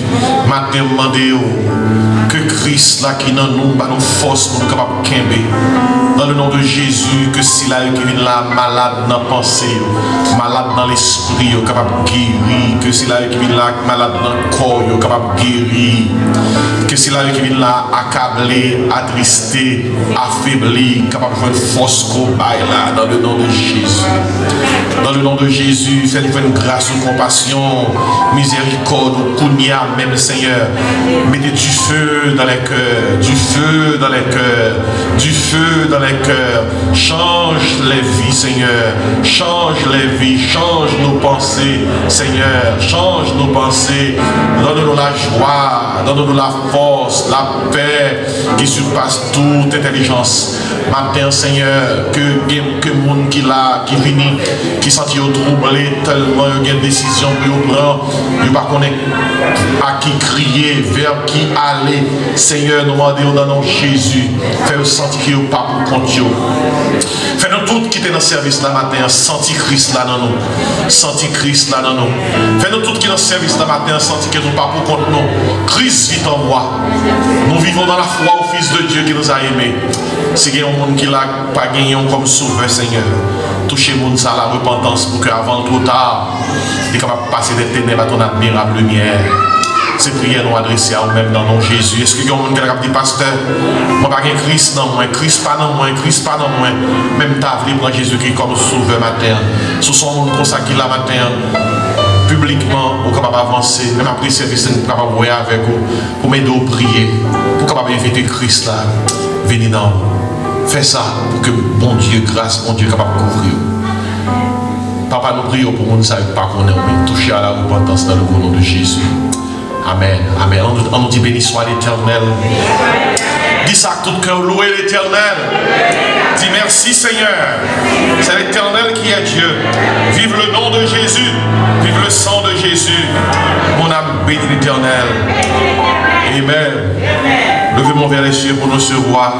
matin, demandez que Christ, là, qui est dans nous, nous force pour nous capables de camper. Dans le nom de Jésus, que si là, qui vient là, malade dans la pensée, malade dans l'esprit, capable de guérir. Que si là, qui vient là, malade dans le corps, capable de guérir. Que si là, qui vient là, accablé, attristé, affaibli, capable de faire une force combat là, dans le nom de Jésus. Dans le nom de Jésus, fais-lui une grâce ou compassion, miséricorde ou kounia, même Seigneur. Mettez du feu dans les cœurs, du feu dans les cœurs, du feu dans les cœurs. Change les vies, Seigneur. Change les vies, change nos pensées, Seigneur. Change nos pensées. Donne-nous la joie, donne-nous la force, la paix qui surpasse toute intelligence. Matin, Seigneur, que le monde qui l'a, qui finit, qui sentit troublé tellement il y a une décision pour prendre, il ne pas connaître à qui crier, vers qui aller. Seigneur, nous demandons dans nom de Jésus, fais-nous sentir qu'il n'y a pas pour compte. Fais-nous tous qui étaient dans le service là matin, sentir Christ là dans nous. Sentir Christ là dans nous. Fais-nous tous qui sont dans le service là matin, sentir que nous pas pour compte nous. Christ vit en moi. Nous vivons dans la foi au Fils de Dieu qui nous a aimés. Si il y a un monde qui l'a pas gagné comme sauveur, Seigneur, touchez le monde à la repentance pour qu'avant trop tard, il est capable de passer des ténèbres à ton admirable lumière. Ces prières nous adressées à nous-mêmes dans le nom de Jésus. Est-ce qu'il y a un monde qui a dit, pasteur, moi pas un Christ dans moi, Christ pas dans moi, Christ pas dans moi. Même ta vie prend Jésus-Christ comme sauveur matin. Ce sont monde comme ça qui l'a matin. Publiquement, on est capable d'avancer, même après le service, on est capable de voir avec vous, pour m'aider à prier, pour capable d'inviter Christ là, venez dans vous. Fais ça pour que bon Dieu, grâce, bon Dieu, capable de couvrir. Papa, nous prions pour nous ne savons pas qu'on est touché à la repentance dans le nom de Jésus. Amen. Amen. On nous dit béni soit l'Éternel. Dis ça à tout cœur, louez l'Éternel. Dis merci Seigneur. C'est l'Éternel qui est Dieu. Vive le nom de Jésus. Vive le sang de Jésus. Mon âme bénit l'Éternel. Amen. Levez-moi vers les cieux pour nous recevoir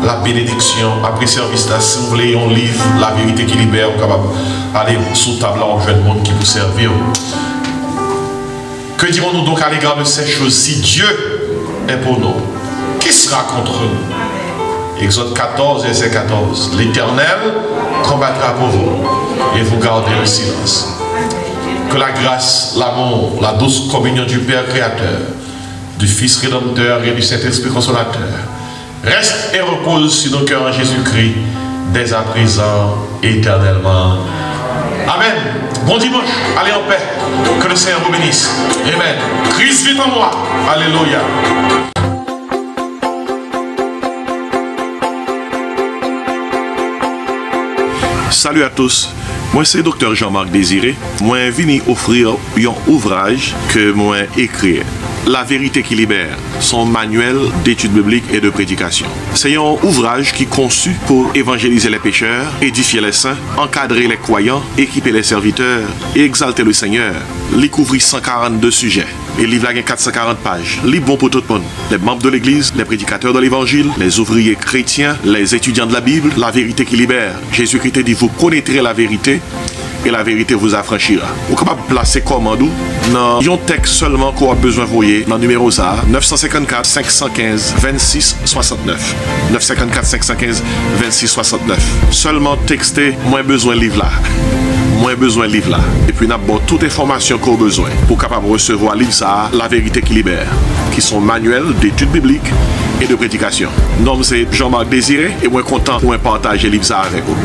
la bénédiction. Après service là, si vous voulez, on livre la vérité qui libère. On est capable d'aller sous table là, on veut le monde qui vous servir. Que dirons-nous donc à l'égard de ces choses? Si Dieu est pour nous, qui sera contre nous? Exode 14, verset 14. L'Éternel combattra pour vous et vous gardez le silence. Que la grâce, l'amour, la douce communion du Père Créateur, du Fils Rédempteur et du Saint-Esprit Consolateur reste et repose sur nos cœurs en Jésus-Christ, dès à présent et éternellement. Amen. Bon dimanche. Allez en paix. Que le Seigneur vous bénisse. Amen. Christ vit en moi. Alléluia. Salut à tous. Moi c'est Dr Jean-Marc Désiré. Moi venu offrir un ouvrage que moi écrit. La vérité qui libère, son manuel d'études bibliques et de prédication. C'est un ouvrage qui est conçu pour évangéliser les pécheurs, édifier les saints, encadrer les croyants, équiper les serviteurs et exalter le Seigneur. Il couvre 142 sujets. Et le livre a 440 pages. Livre bon pour tout le monde. Les membres de l'Église, les prédicateurs de l'Évangile, les ouvriers chrétiens, les étudiants de la Bible, la vérité qui libère. Jésus-Christ dit, vous connaîtrez la vérité et la vérité vous affranchira. Vous êtes capable de placer commandou dans un texte seulement qu'on a besoin de voyer dans le numéro ça 954 515 26 69. 954 515 26 69. Seulement texter moins besoin de livre là. Moins besoin de livre là. Et puis nous avons toute information qu'on a besoin pour capable recevoir livre ça, la vérité qui libère, qui sont manuels d'études bibliques et de prédication. Nom c'est Jean-Marc Désiré et moi content pour partager livre ça avec vous.